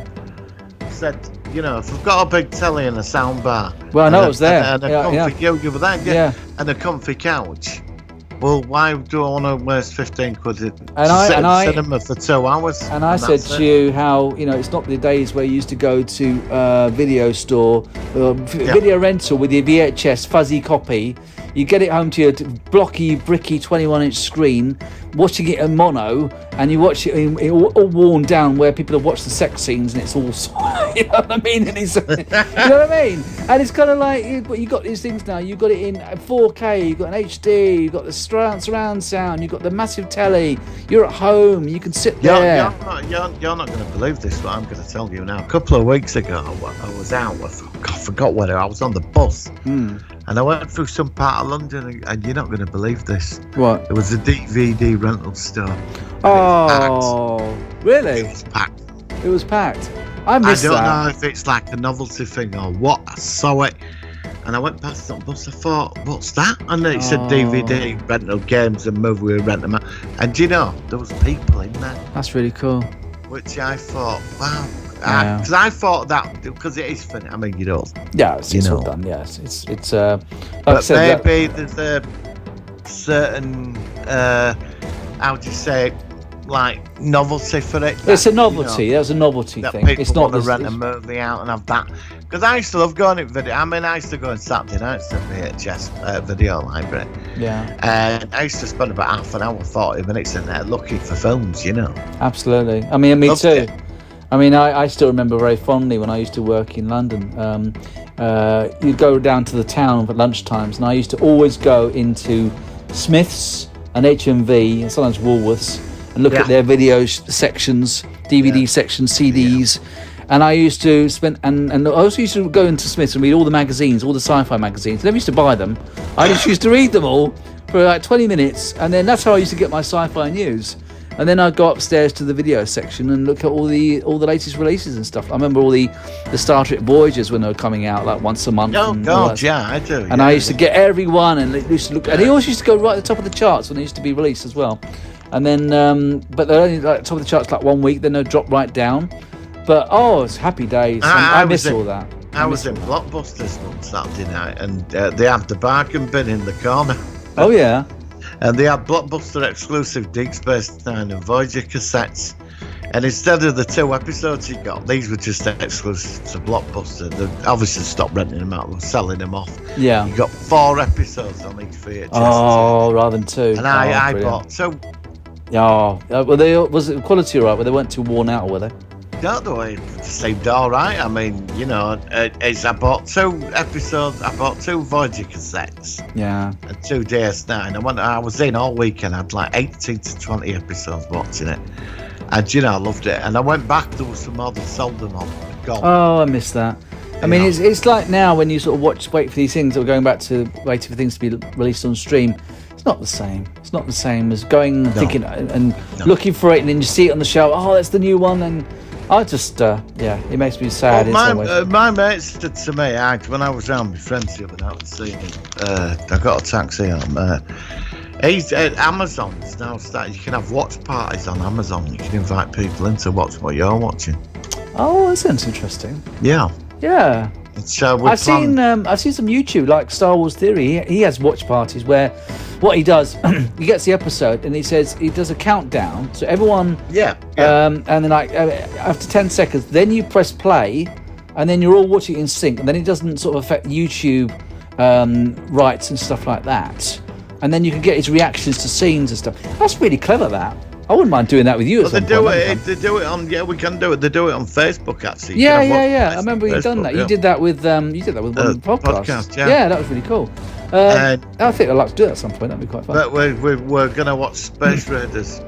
if we've got a big telly and a sound bar. Well, I know it was there. And a comfy couch. Well, why do I want to waste 15 quid to sit in cinema for 2 hours? And I said to you how, it's not the days where you used to go to a video store, video rental with your VHS fuzzy copy. You get it home to your blocky, bricky 21-inch screen, watching it in mono, and you watch it all worn down where people have watched the sex scenes and it's all, you know what I mean? And you know what I mean? And it's kind of like, you got these things now. You've got it in 4K, you've got an HD, you've got the surround sound, you've got the massive telly. You're at home, you can sit there. You're not going to believe this, what I'm going to tell you now. A couple of weeks ago, I was out. I forgot where I was on the bus. And I went through some part of London, and you're not going to believe this. What? There was a DVD rental store. Oh, really? It was packed. I missed that. I don't know if it's like a novelty thing or what. I saw it, and I went past that bus. I thought, what's that? And it said DVD rental games and movie we rent them out. And there was people in there. That's really cool. Which I thought, wow. Because I thought that, because it is funny. I mean, Yeah, it's all done. Yes, it's. Like but I said, maybe there's a certain, how do you say it, like novelty for it. It's a novelty. There's a novelty thing. People it's not want to rent a movie out and have that. Because I used to love going to video. I used to go on Saturday nights to VHS video library. Yeah. And I used to spend about half an hour, 40 minutes in there looking for films. Absolutely. I mean, me too. I mean, I still remember very fondly when I used to work in London. You'd go down to the town at lunchtimes, and I used to always go into Smith's and HMV and sometimes Woolworths and look at their video sections, DVD sections, CDs. And I used to spend, and I also used to go into Smith's and read all the magazines, all the sci-fi magazines. I never used to buy them. I just used to read them all for like 20 minutes, and then that's how I used to get my sci-fi news. And then I'd go upstairs to the video section and look at all the latest releases and stuff. I remember all the Star Trek Voyagers when they were coming out, like once a month. Oh God, yeah, I do. And I used to get every one and used to look. And they always used to go right at the top of the charts when they used to be released as well. And then, but they're only like top of the charts like 1 week, then they'll drop right down. But it's happy days. I miss all that. I was in Blockbusters one Saturday night, and they had the bargain bin in the corner. Oh yeah. And they had Blockbuster exclusive Deep Space Nine and Voyager cassettes And instead of the 2 episodes you got, these were just exclusive to Blockbuster. They obviously stopped renting them out, they were selling them off. Yeah. You got 4 episodes on each VHS. Oh, rather than 2. And I bought 2. Oh, was it quality all right? But they weren't too worn out, were they? Don't know, it seemed all right. I mean, you know, I bought 2 episodes. I bought 2 Voyager cassettes. Yeah. And 2 DS9. I was in all weekend. I had like 18 to 20 episodes watching it. And, you know, I loved it. And I went back, there was some more that sold them on. Gone. Oh, I missed that. I mean, it's like now when you sort of wait for these things, or going back to waiting for things to be released on stream. It's not the same. It's not the same as going and thinking and looking for it, and then you see it on the shelf. Oh, that's the new one, and I just, it makes me sad in some ways. My mate said to me, when I was around with friends the other night and seeing him, I got a taxi on. He's at Amazon. It's now started. You can have watch parties on Amazon. You can invite people in to watch what you're watching. Oh, that sounds interesting. Yeah. Yeah. So I've seen some YouTube, like Star Wars Theory. He has watch parties where what he does, he gets the episode and he does a countdown. So everyone, and then like after 10 seconds, then you press play, and then you're all watching in sync, and then it doesn't sort of affect YouTube rights and stuff like that. And then you can get his reactions to scenes and stuff. That's really clever. That I wouldn't mind doing that with you. They do it on. Yeah, we can do it. They do it on Facebook actually. Yeah. I remember you done that. You did that with one of the podcasts. Yeah, that was really cool. I think I'd like to do that at some point. That'd be quite fun. But we're gonna watch Space Raiders.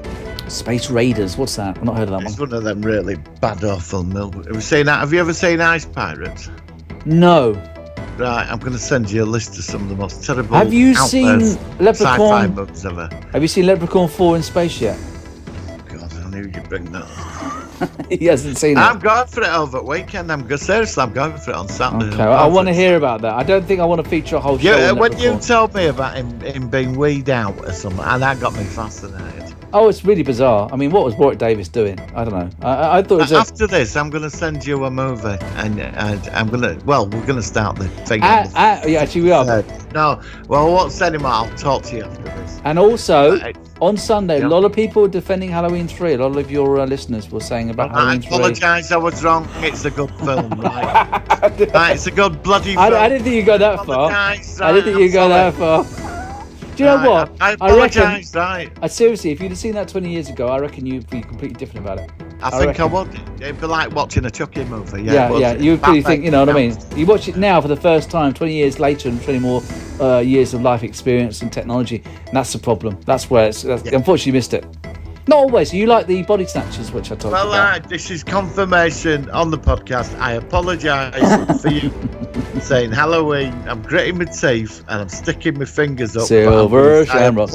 Space Raiders. What's that? I've not heard of that one. It's one of them really bad, awful movies. Have you seen that? Have you ever seen Ice Pirates? No. Right, I'm going to send you a list of some of the most terrible. Have you seen Leprechaun? Sci-fi movies ever. Have you seen Leprechaun 4 in space yet? God, I knew you'd bring that. He hasn't seen it. I'm going for it over the weekend. Seriously, I'm going for it on Saturday. Okay, I want to hear about that. I don't think I want to feature a whole show. Yeah, when you told me about him being weed out or something, and that got me fascinated. Oh, it's really bizarre. I mean, what was Warwick Davis doing? I don't know. I thought it was after this, I'm going to send you a movie, and I'm going to. Well, we're going to start the thing. Yeah, actually, we are. No, well, what's anymore? I'll talk to you after this. And also, on Sunday, a lot of people were defending Halloween 3. A lot of your listeners were saying about Halloween 3. I apologise, I was wrong. It's a good film, right? It's a good bloody film. I didn't think you'd go that far. I didn't think you'd go that far. Do you know what? I apologise, right? Seriously, if you'd have seen that 20 years ago, I reckon you'd be completely different about it. I think I would. It'd be like watching a Chucky movie. Yeah. You would really think, you know what I mean? You watch it now for the first time, 20 years later, and 20 more years of life experience and technology, and that's the problem. That's where unfortunately you missed it. Not always. You like the body snatchers, which I talked about. Well, this is confirmation on the podcast. I apologise for you saying Halloween. I'm gritting my teeth and I'm sticking my fingers up. Silver Shamrock.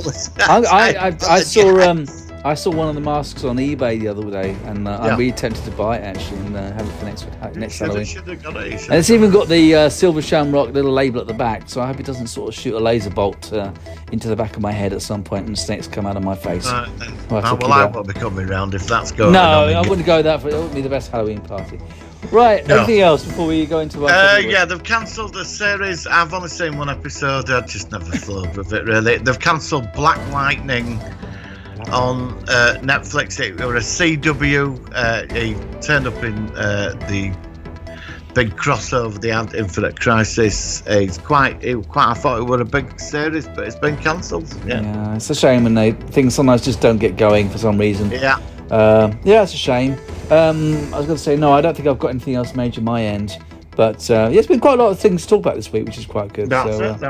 I saw one of the masks on eBay the other day, and I'm really tempted to buy it actually and have it for next Halloween. And it's even got the Silver Shamrock little label at the back, so I hope it doesn't sort of shoot a laser bolt into the back of my head at some point and snakes come out of my face. I won't be coming round if that's going on. No, I wouldn't go that for it. It wouldn't be the best Halloween party. Right, anything else before we go into our they've cancelled the series. I've only seen one episode. I just never flowed with it really. They've cancelled Black Lightning on Netflix. It was a CW. He turned up in the big crossover, the Infinite Crisis. I thought it was a big series, but it's been cancelled. Yeah, it's a shame when things sometimes just don't get going for some reason. Yeah, it's a shame. I was going to say, no, I don't think I've got anything else major my end. But it's been quite a lot of things to talk about this week, which is quite good. That's it.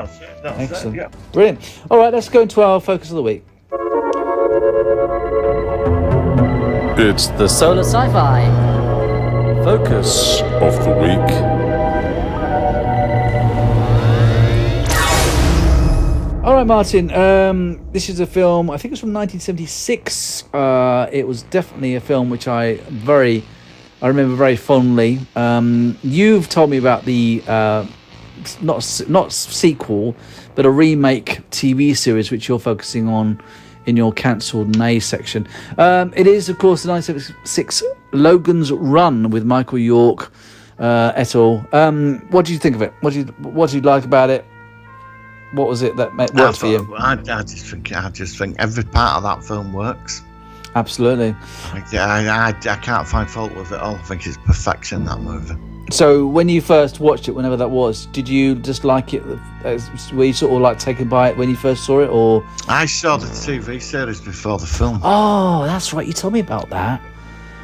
Excellent. Yeah. Brilliant. All right, let's go into our focus of the week. It's the Solar Sci-Fi Focus of the Week. All right, Martin. This is a film. I think it's from 1976. It was definitely a film which I remember very fondly. You've told me about the not sequel, but a remake TV series which you're focusing on in your cancelled nay section. It is, of course, the 1976 Logan's Run with Michael York et al. What do you think of it? What do you like about it? What was it that worked for you? I just think every part of that film works. Absolutely. I can't find fault with it all. I think it's perfection, that movie. So when you first watched it, whenever that was, did you just like it? Were you sort of like taken by it when you first saw it, or? I saw the TV series before the film. Oh, that's right. You told me about that.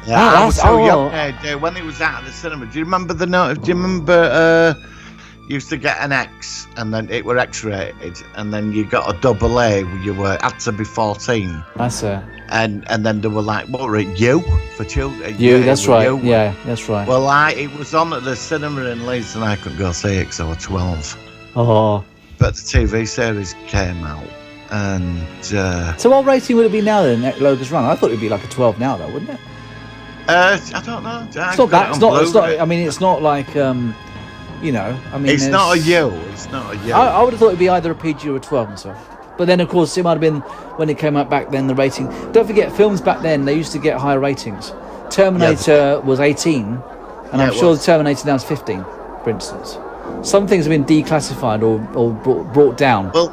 Yeah, Oh, I was so young oh. when it was out of the cinema. Do you remember the note? Do you remember you used to get an X and then it were X-rated, and then you got a double A where you had to be 14. That's it. And then they were like, what were it? U for children. You, that's right. Yeah, that's right. Well, it was on at the cinema in Leeds, and I couldn't go see it because I was 12. Oh. But the TV series came out, and so what rating would it be now then? Logan's Run. I thought it'd be like a 12 now, though, wouldn't it? I don't know. It's not that. It's not. I mean, it's not like you know. I mean, it's not a U. It's not a U. I would have thought it'd be either a PG or a 12 and stuff. But then, of course, it might have been when it came out back then. The rating. Don't forget, films back then they used to get higher ratings. Terminator was 18, and I'm sure the Terminator now is 15, for instance. Some things have been declassified or brought down. Well,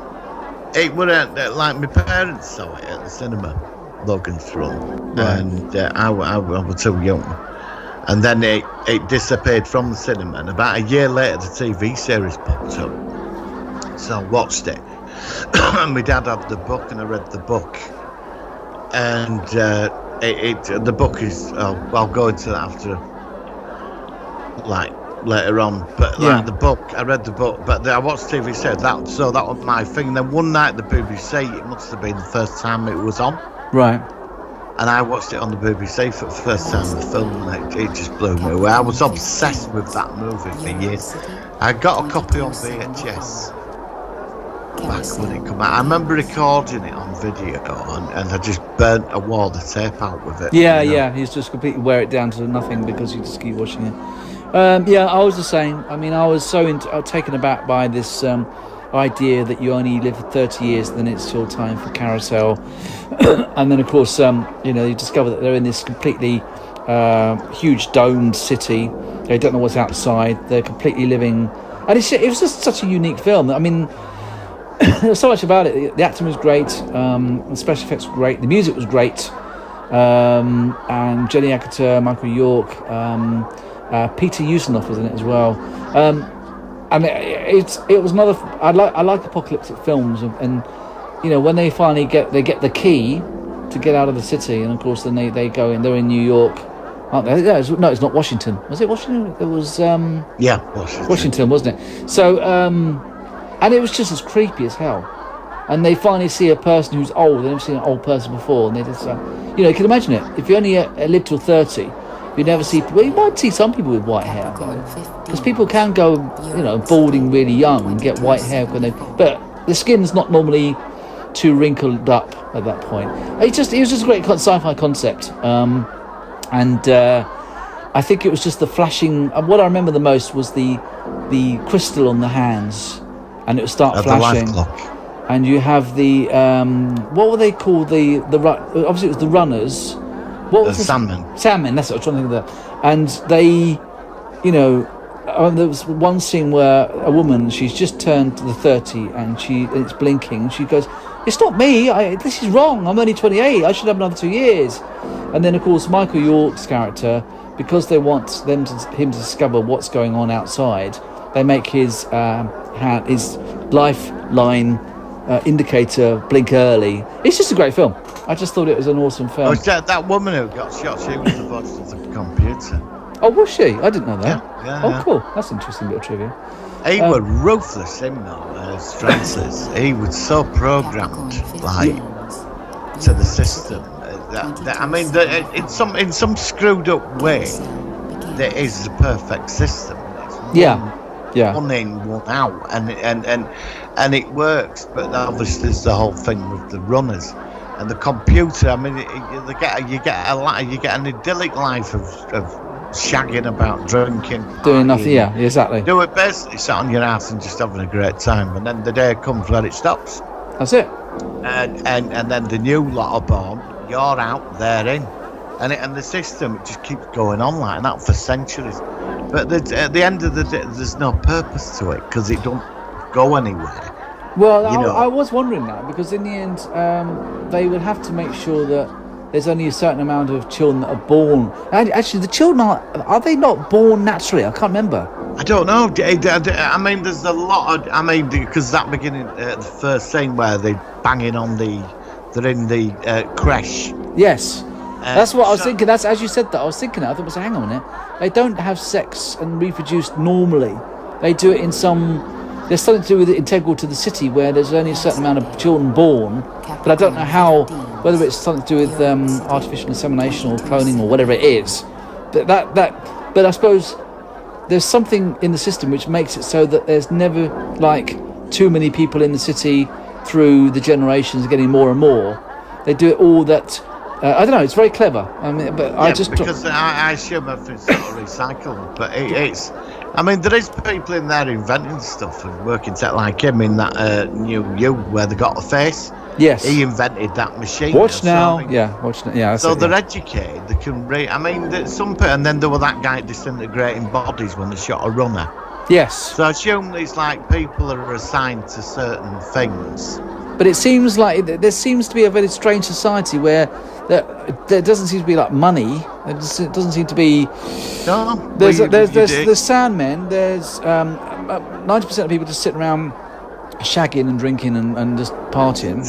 it would like my parents saw it at the cinema, Logan's Run, Right. and I was too young. And then it disappeared from the cinema, and about a year later, the TV series popped up. So I watched it. And my dad had the book, and I read the book, and the book is I'll go into that after, like later on. But like the book, I read the book, but I watched TV series. That was my thing. And then one night the BBC, it must have been the first time it was on, Right. and I watched it on the BBC for the first time. The film, and it just blew me away. I was obsessed with that movie for years. I got a copy on VHS. Back when it came out, I remember recording it on video, and I just burnt a wall of tape out with it. Yeah, you know? yeah. He's just completely wear it down to nothing because you just keep watching it. Yeah, I was the same. I mean, I was so taken aback by this idea that you only live for 30 years, then it's your time for carousel. And then, of course, you discover that they're in this completely huge domed city. They don't know what's outside. They're completely living, and it was just such a unique film. I mean. There's so much about it. The acting was great, the special effects were great, the music was great, and Jenny Agutter, Michael York, Peter Ustinov was in it as well. And it was another. I like apocalyptic films, and when they finally get the key to get out of the city, and of course then they go in. They're in New York, aren't they? Yeah, no, it's not Washington. Was it Washington? It was Washington, wasn't it? So. And it was just as creepy as hell. And they finally see a person who's old. They've never seen an old person before. And they just, you can imagine it. If you only lived till 30, you never see. Well, you might see some people with white hair, because people can go, balding really young and get white hair when they. But the skin's not normally too wrinkled up at that point. It was just a great sci-fi concept. And I think it was just the flashing. What I remember the most was the crystal on the hands. And it would start flashing, and you have the what were they called? Obviously it was the runners. What was salmon? Salmon. That's what I was trying to think of. That. And they, there was one scene where a woman, she's just turned to the 30, and it's blinking. And she goes, "It's not me. This is wrong. I'm only 28. I should have another 2 years." And then of course Michael York's character, because they want him to discover what's going on outside, they make his lifeline indicator blink early. It's just a great film. I just thought it was an awesome film. Oh, that woman who got shot, she was the voice of the computer. Oh, was she? I didn't know that. Yeah. Cool. That's an interesting bit of trivia. He was ruthless, him though, Francis. He was so programmed, to the system. In some screwed up way, there is the perfect system. One in, one out, and it works. But obviously, there's the whole thing with the runners and the computer. I mean, you get an idyllic life of shagging about, drinking, doing nothing. Yeah, exactly. Do it best. Sit on your ass and just having a great time, and then the day comes where it stops. That's it. And then the new lot are born. You're out, they're in, and the system just keeps going on like that for centuries. But at the end of the day, there's no purpose to it because it don't go anywhere. Well, I was wondering that, because in the end, they would have to make sure that there's only a certain amount of children that are born. And actually, the children are they not born naturally? I can't remember. I don't know. I mean, there's a lot of. I mean, because that beginning, the first scene where they're banging on they're in the creche. Yes, that's what I was so- thinking. That's as you said that. I was thinking that. I thought, hang on a minute. They don't have sex and reproduce normally. They do it in some. There's something to do with it integral to the city where there's only a certain amount of children born, but I don't know how, whether it's something to do with artificial insemination or cloning or whatever it is. But I suppose there's something in the system which makes it so that there's never like too many people in the city through the generations getting more and more. They do it all that. I don't know. It's very clever. I mean, but I just because I assume everything's sort of recycled, but it's. I mean, there is people in there inventing stuff and working tech like him in that new where they got a face. yes. He invented that machine. Watch now. I mean, Yeah. Watch now. Yeah. That's so it, they're yeah. educated. They can read. I mean, there's some people, and then there was that guy disintegrating bodies when they shot a runner. Yes. So I assume it's like people are assigned to certain things. But it seems like there seems to be a very strange society where there doesn't seem to be like money. It doesn't seem to be. No, There's Sandmen. There's 90% of people just sitting around shagging and drinking and just partying.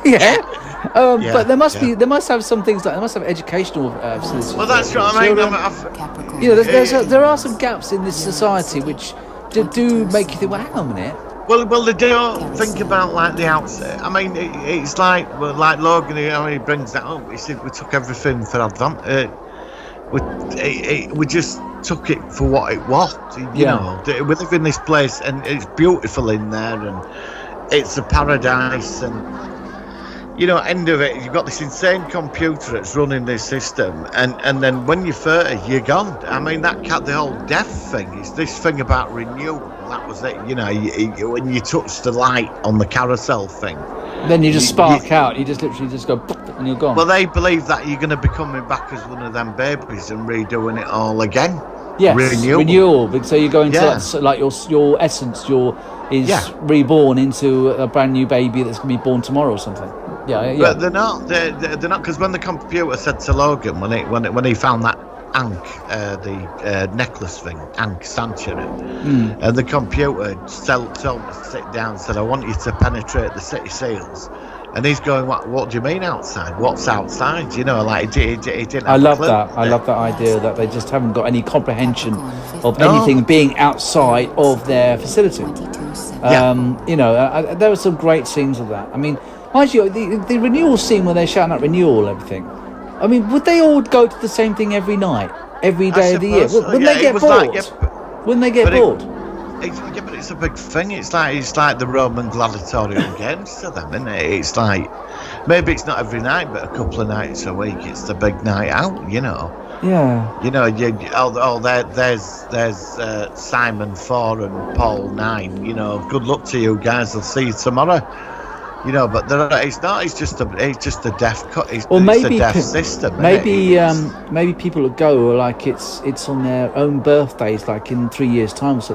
Yeah. Yeah, But there must yeah. must have some things like they must have educational facilities. Well, that's for what I mean. children. You know, there are some gaps in this society which do make you think, well, hang on a minute. Well, they don't think about like the outset. I mean, it's like Logan. He brings that up. He said we took everything for advantage. We just took it for what it was. You know, we live in this place and it's beautiful in there, and it's a paradise. And you know, end of it, you've got this insane computer that's running this system, and then when you're 30, you're gone. I mean, the whole death thing is this thing about renewal. That was it. You know, when you touch the light on the carousel thing, Then you just spark out. You just literally just go and you're gone. well, they believe that you're going to be coming back as one of them babies and redoing it all again. yes, renewal. So you go into Yeah. like your essence, is reborn into a brand new baby that's going to be born tomorrow or something. Yeah. But they're not. They're not, because when the computer said to Logan when he found that Ankh, the necklace thing, Ankh Sanctuary, and the computer told me to sit down and said, I want you to penetrate the city seals. And he's going, what do you mean outside? What's outside? You know, like he didn't have I love a clue. that. I love that idea that they just haven't got any comprehension of anything being outside of their facility. You know, there were some great scenes of that. I mean, mind you, the renewal scene where they're shouting out renewal and everything. I mean, would they all go to the same thing every night, every day of the year? suppose so. Wouldn't they Yeah, it get was bored? like, Wouldn't they get but bored? But it's a big thing. It's like the Roman gladiatorial games to them, isn't it? It's like, maybe it's not every night, but a couple of nights a week. It's the big night out, you know. Yeah. You know, there's Simon 4 and Paul 9. You know, good luck to you guys. I'll see you tomorrow. You know, but it's not. It's just a deaf cut. It's a deaf system. Maybe people will go like it's on their own birthdays, like in 3 years' time. So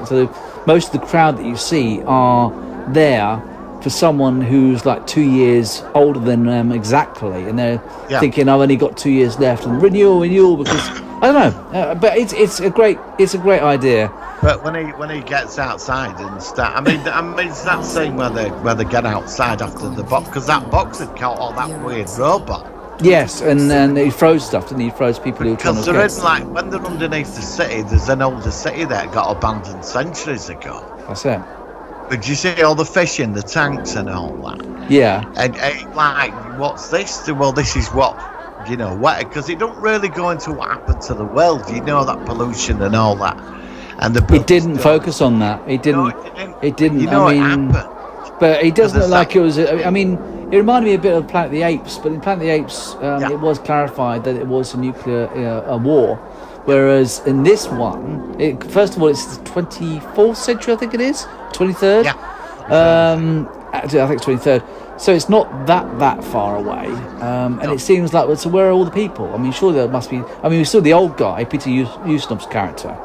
most of the crowd that you see are there for someone who's like 2 years older than them exactly, and they're thinking, I've only got 2 years left, and renewal because I don't know. But it's a great idea. But when he gets outside and start, I mean, it's that scene where they get outside after the box, because that box had caught all that weird robot. Yes, and then he throws stuff, and he throws people who are trying Because to they're get. in, like, when they're underneath the city, there's an older city that got abandoned centuries ago. That's it. But you see all the fish in the tanks and all that. Yeah. And like, what's this? Well, this is what, you know, because it don't really go into what happened to the world. You know, that pollution and all that. And It didn't focus on that. It didn't. It didn't. You know, I it mean, happened. but it doesn't Because look it's like it was. I mean, it reminded me a bit of Planet of the Apes. But in Planet of the Apes, it was clarified that it was a nuclear a war, whereas in this one, first of all, it's the 24th century. I think it is 23rd. Yeah. Actually, I think it's 23rd. So it's not that far away, and it seems like, well, so where are all the people? I mean, surely there must be. I mean, we saw the old guy, Peter Ustinov's character,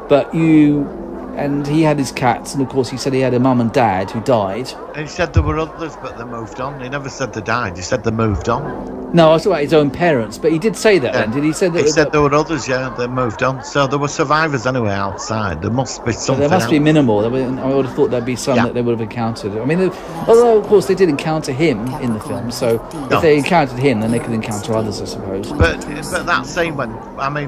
but and he had his cats, and of course he said he had a mum and dad who died, He said there were others, but they moved on. He never said they died. He said they moved on. No, I was talking about his own parents, but he did say that. Then did he say that? He said there were others. Yeah, they moved on. So there were survivors anyway outside. There must be something. There must be else. minimal. I would have thought there'd be some that they would have encountered. I mean, although of course they did encounter him in the film, so if they encountered him, then they could encounter others, I suppose. But that scene when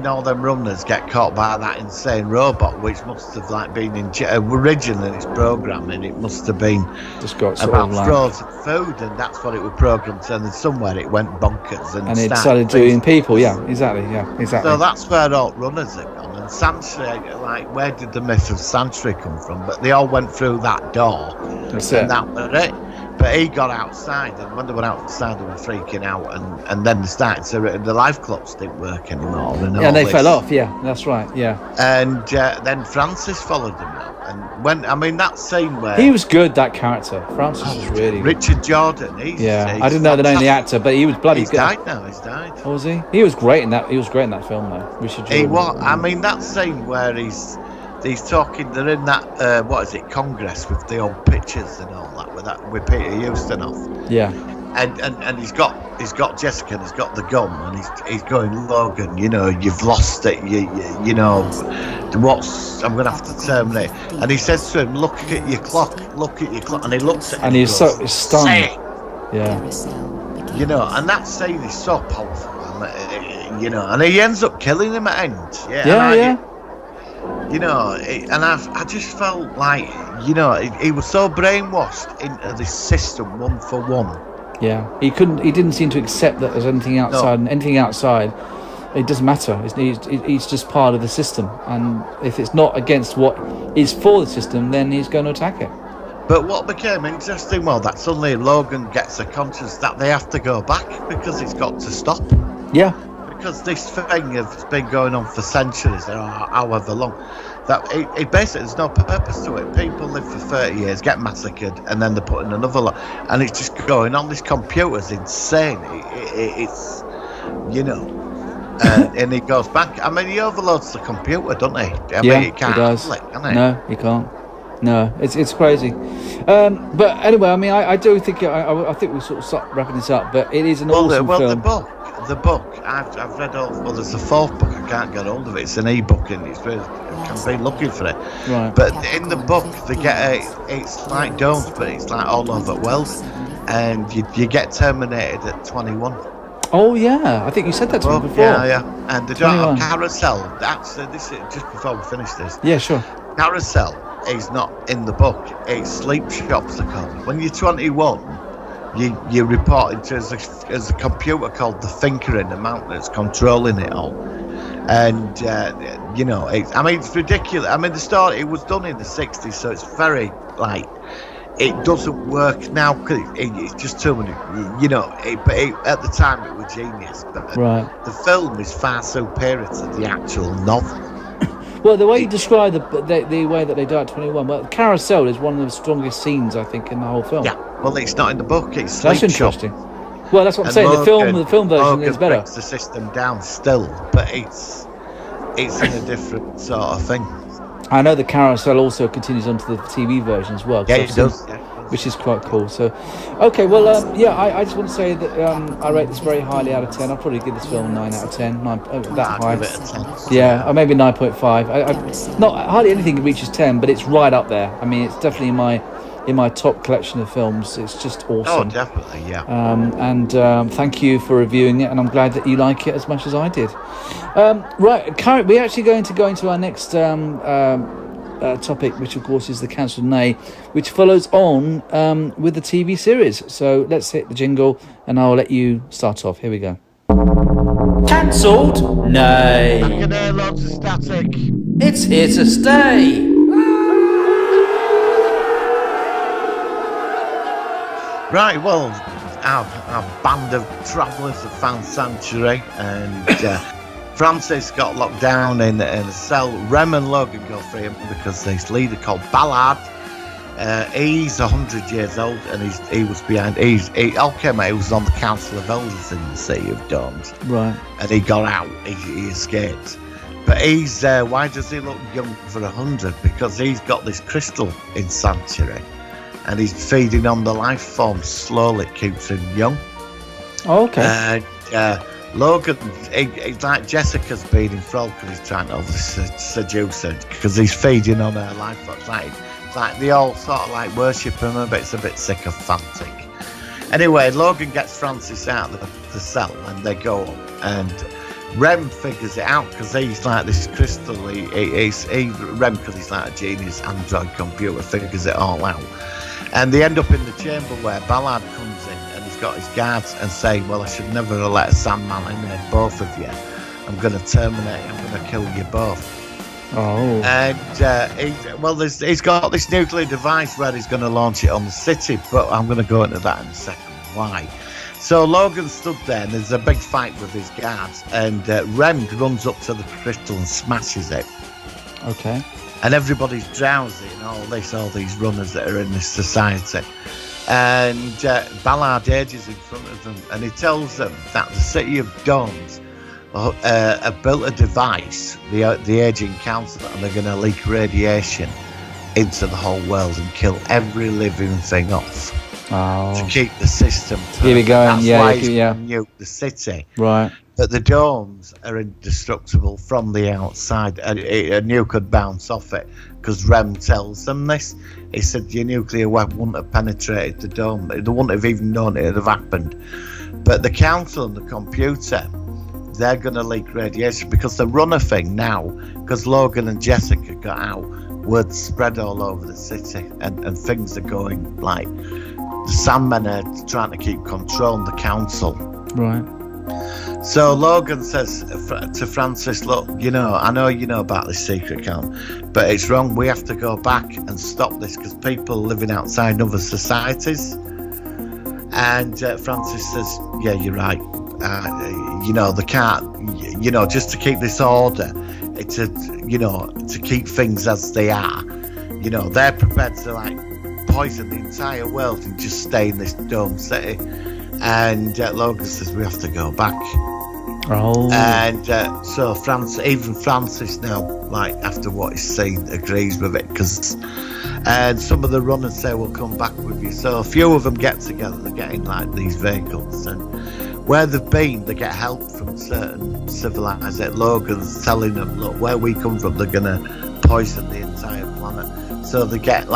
all them runners get caught by that insane robot, which must have been originally in its programming, it must have been just got about frozen food, and that's what it was programmed to. And then somewhere it went bonkers and it started doing people. Yeah, exactly. So that's where all runners are gone. And Sanctuary, where did the myth of Sanctuary come from? But they all went through that door, and that was it. But he got outside, and when they were outside, they were freaking out, and then they started to the life clocks didn't work anymore. And they fell off. Yeah, that's right. Yeah. And then Francis followed them out, and that scene where he was good, that character. Francis was really Richard Jordan. I didn't know the name of the actor, but he was bloody good. He's died. Oh, was he? He was great in that. He was great in that film, though. Richard Jordan. He was. That scene where he's talking. They're in that Congress with the old pictures and all that with Peter Ustinov. Yeah. And he's got Jessica and he's got the gun and he's going, Logan, you've lost it. You know I'm gonna have to terminate. And he says to him, look at your clock, and he looks at him and he's so stunned. Say it. Yeah. And that scene is so powerful. And he ends up killing him at end. Yeah. And I just felt like, he was so brainwashed into this system one for one. Yeah, he didn't seem to accept that there's anything outside, and anything outside, it doesn't matter. He's just part of the system, and if it's not against what is for the system, then he's going to attack it. But what became interesting, that suddenly Logan gets a conscience that they have to go back because it's got to stop. Yeah. Because this thing has been going on for centuries, or however long, that it basically there's no purpose to it. People live for 30 years, get massacred, and then they put in another lot, and it's just going on. This computer's insane. It's and he goes back. He overloads the computer, doesn't he? He can't. He does. Can he? No, he can't. No, it's crazy. But anyway, I do think I think we sort of start wrapping this up. But it is an awesome film. The book I've read all. Well, there's a fourth book. I can't get hold of it. It's an e-book, and it's really, I can be looking for it. Right. But in the book, they get it's like Domes, but it's like all over the world, and you get terminated at 21. Oh yeah, I think you said that to me before. Yeah. And they don't have Carousel. This is just before we finish this. Yeah, sure. Carousel is not in the book. It's sleep shops are called. When you're 21. You're reporting to as a computer called the Thinker in the mountain that's controlling it all, and it's ridiculous. The story it was done in the 60s, so it's very it doesn't work now because it's just too many. But at the time it was genius. But the film is far superior to the actual novel. Well, the way you describe the way that they died at 21, well, Carousel is one of the strongest scenes, I think, in the whole film. Yeah, well, it's not in the book. It's that's interesting. Well, that's what I'm saying. Logan, the film version Logan is better. Breaks the system down still, but it's in a different sort of thing. I know the Carousel also continues onto the TV version as well. Yeah, it does. Which is quite cool. So, okay, well, I just want to say that I rate this very highly out of 10. I'll probably give this film a 9 out of 10. That high. Give it a 10. Yeah, or maybe 9.5. Not hardly anything reaches 10, but it's right up there. It's definitely in my top collection of films. It's just awesome. Oh, definitely, yeah. And thank you for reviewing it, and I'm glad that you like it as much as I did. Right, we're actually going to go into our next topic, which of course is the cancelled nay, which follows on with the TV series. So let's hit the jingle and I'll let you start off. Here we go. Cancelled nay. I can hear lots of static. It's here to stay. Right, well, our band of travellers have found sanctuary, and Francis got locked down in a cell. Rem and Logan go free him because this leader called Ballard, he's 100 years old, and he was behind. He was on the Council of Elders in the City of Domes. Right. And he got out. He escaped. But he's why does he look young for 100? Because he's got this crystal in sanctuary, and he's feeding on the life form slowly. It keeps him young. Oh, okay. And Logan, it's like Jessica's being enthralled because he's trying to seduce her because he's feeding on her life form. It's like they all sort of like worship him, but it's a bit sycophantic. Anyway, Logan gets Francis out of the cell and they go up, and Rem figures it out because he's like this crystal. Rem, because he's like a genius android computer, figures it all out. And they end up in the chamber where Ballard comes in and he's got his guards and saying, well, I should never have let a Sandman in there, both of you. I'm going to terminate, I'm going to kill you both. Oh. And he's got this nuclear device where he's going to launch it on the city, but I'm going to go into that in a second. Why? So Logan stood there and there's a big fight with his guards, and Rem runs up to the crystal and smashes it. Okay. And everybody's drowsy and all these runners that are in this society. And Ballard ages in front of them and he tells them that the City of Dawns have built a device, the Aging Council, and they're going to leak radiation into the whole world and kill every living thing off. To keep the system perfect. Keep it going. That's why he's going to nuke the city. Right. But the domes are indestructible from the outside. A nuke could bounce off it because Rem tells them this. He said your nuclear weapon wouldn't have penetrated the dome. They wouldn't have even known it had have happened. But the council and the computer, they're going to leak radiation because the runner thing now, because Logan and Jessica got out, word spread all over the city and things are going like the Sandmen are trying to keep control of the council. Right. So Logan says to Francis, look, I know you know about this secret camp, but it's wrong. We have to go back and stop this because people are living outside other societies. And Francis says, yeah, you're right. They can't, just to keep this order, to keep things as they are. They're prepared to poison the entire world and just stay in this dome city. And Logan says we have to go back. Oh. And so Francis now, after what he's seen, agrees with it and some of the runners say we'll come back with you. So a few of them get together. They're getting these vehicles, and where they've been, they get help from certain civilized. Logan's telling them, look, where we come from, they're gonna poison the entire planet. So they get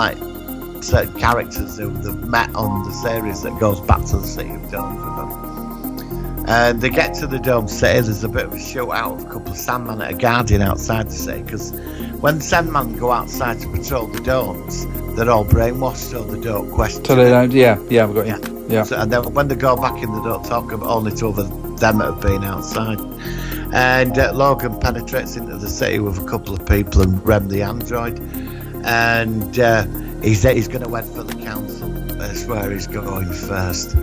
certain characters who they've met on the series that goes back to the City of Dome with them. And they get to the Dome City, there's a bit of a shootout of a couple of Sandmen that are guarding outside the city, because when Sandmen go outside to patrol the domes, they're all brainwashed, so they don't question. So they don't, yeah, I've got you. Yeah. So, and then when they go back in, they don't talk about only to other them that have been outside. And Logan penetrates into the city with a couple of people and Rem the android. And he's going to head for the council. That's where he's going first.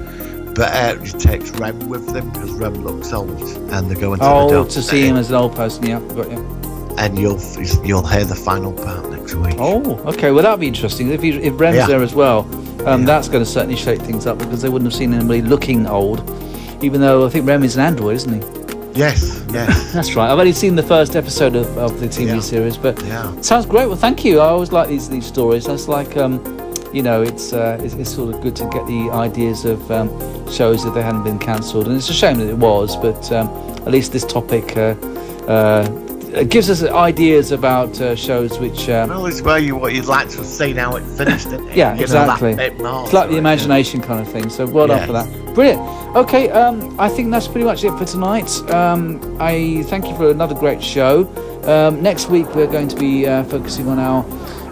But he takes Rem with them because Rem looks old, and they're going to the dome to see him as an old person. Yeah, got you. And you'll hear the final part next week. Oh, okay. Well, that'll be interesting. If Rem's there as well, that's going to certainly shake things up because they wouldn't have seen anybody looking old, even though I think Rem is an android, isn't he? Yes. That's right. I've only seen the first episode of the TV series, but sounds great. Well, thank you. I always like these stories. That's like, it's sort of good to get the ideas of shows that they hadn't been cancelled, and it's a shame that it was, but at least this topic gives us ideas about shows which. Well, it's what you'd like to have seen how it finished, isn't it? Yeah, exactly. It's like the imagination kind of thing. So well done for that. Brilliant. Okay, I think that's pretty much it for tonight. I thank you for another great show. Next week we're going to be focusing on our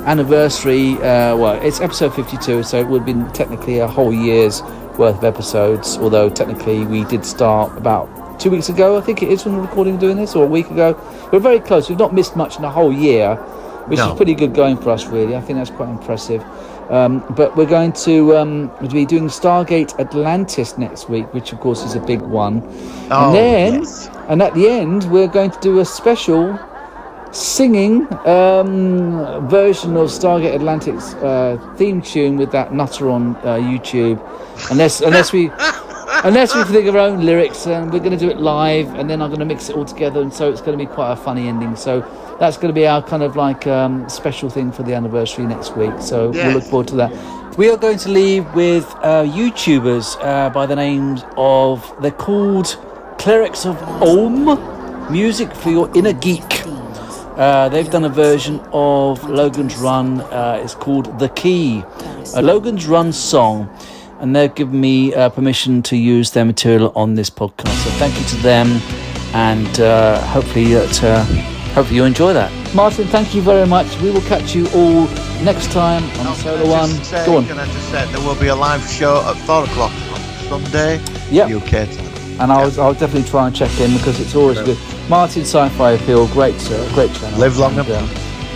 anniversary. It's episode 52, so it would have been technically a whole year's worth of episodes, although technically we did start about 2 weeks ago, I think it is, when we're recording doing this, or a week ago. We're very close. We've not missed much in a whole year, which is pretty good going for us, really. I think that's quite impressive. But we're going to be doing Stargate Atlantis next week, which of course is a big one. And at the end, we're going to do a special singing version of Stargate Atlantis theme tune with that nutter on YouTube, unless we think of our own lyrics, and we're going to do it live, and then I'm going to mix it all together, and so it's going to be quite a funny ending. So that's going to be our kind of special thing for the anniversary next week. So we'll look forward to that. We are going to leave with YouTubers by the names of, they're called Clerics of Om, Music for Your Inner Geek. They've done a version of Logan's Run. It's called The Key, a Logan's Run song, and they've given me permission to use their material on this podcast. So thank you to them, and hopefully you enjoy that. Martin, thank you very much. We will catch you all next time on Solar One. Go on. Can I just say there will be a live show at 4 o'clock on Sunday, Yep. UK time. And I'll definitely try and check in because it's always good. Martin Sci-Fi Feel, great channel. Live long and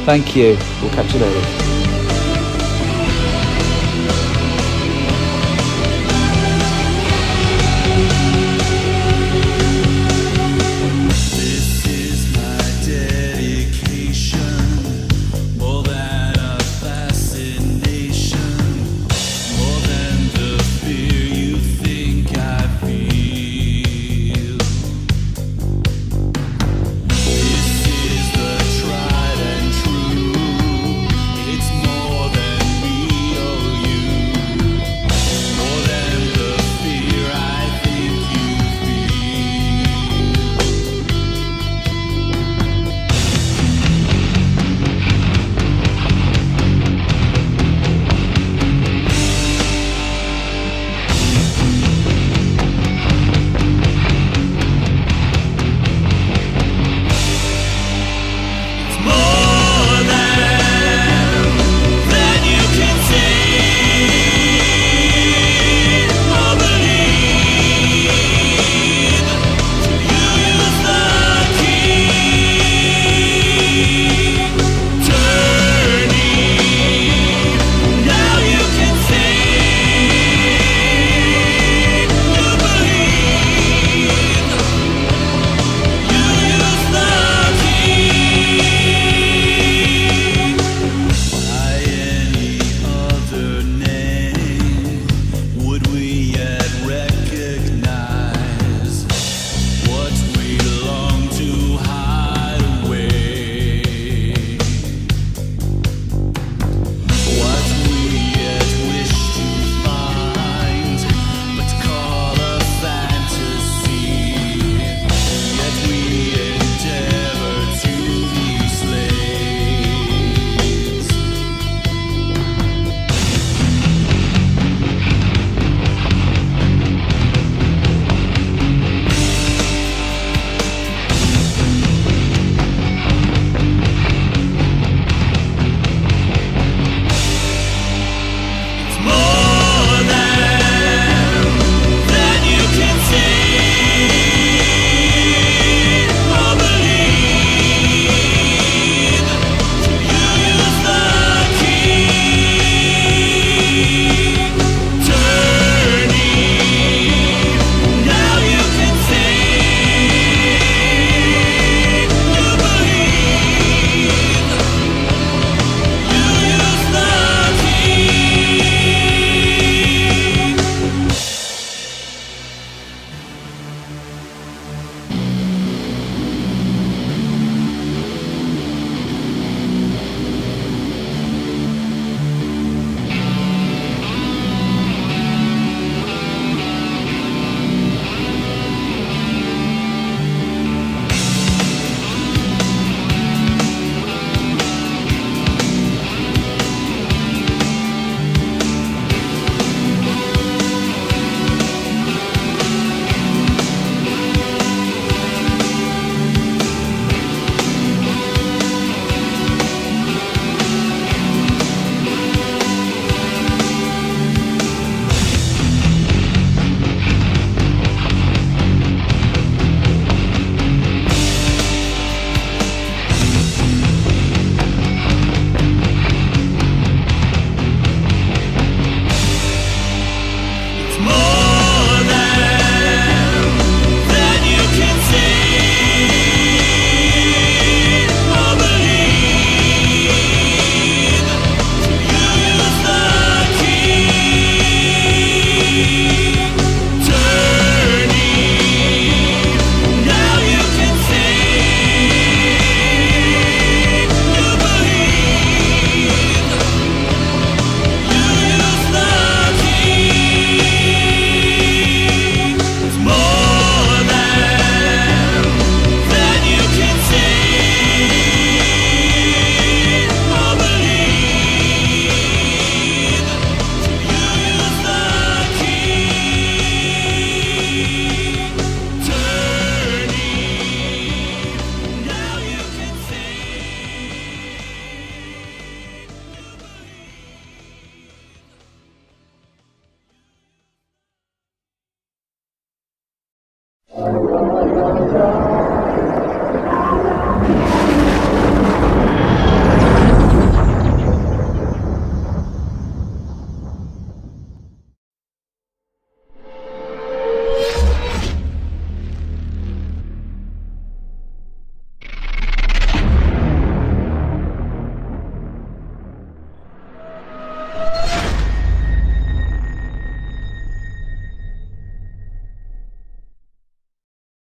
thank you. We'll catch you later. It's Bye.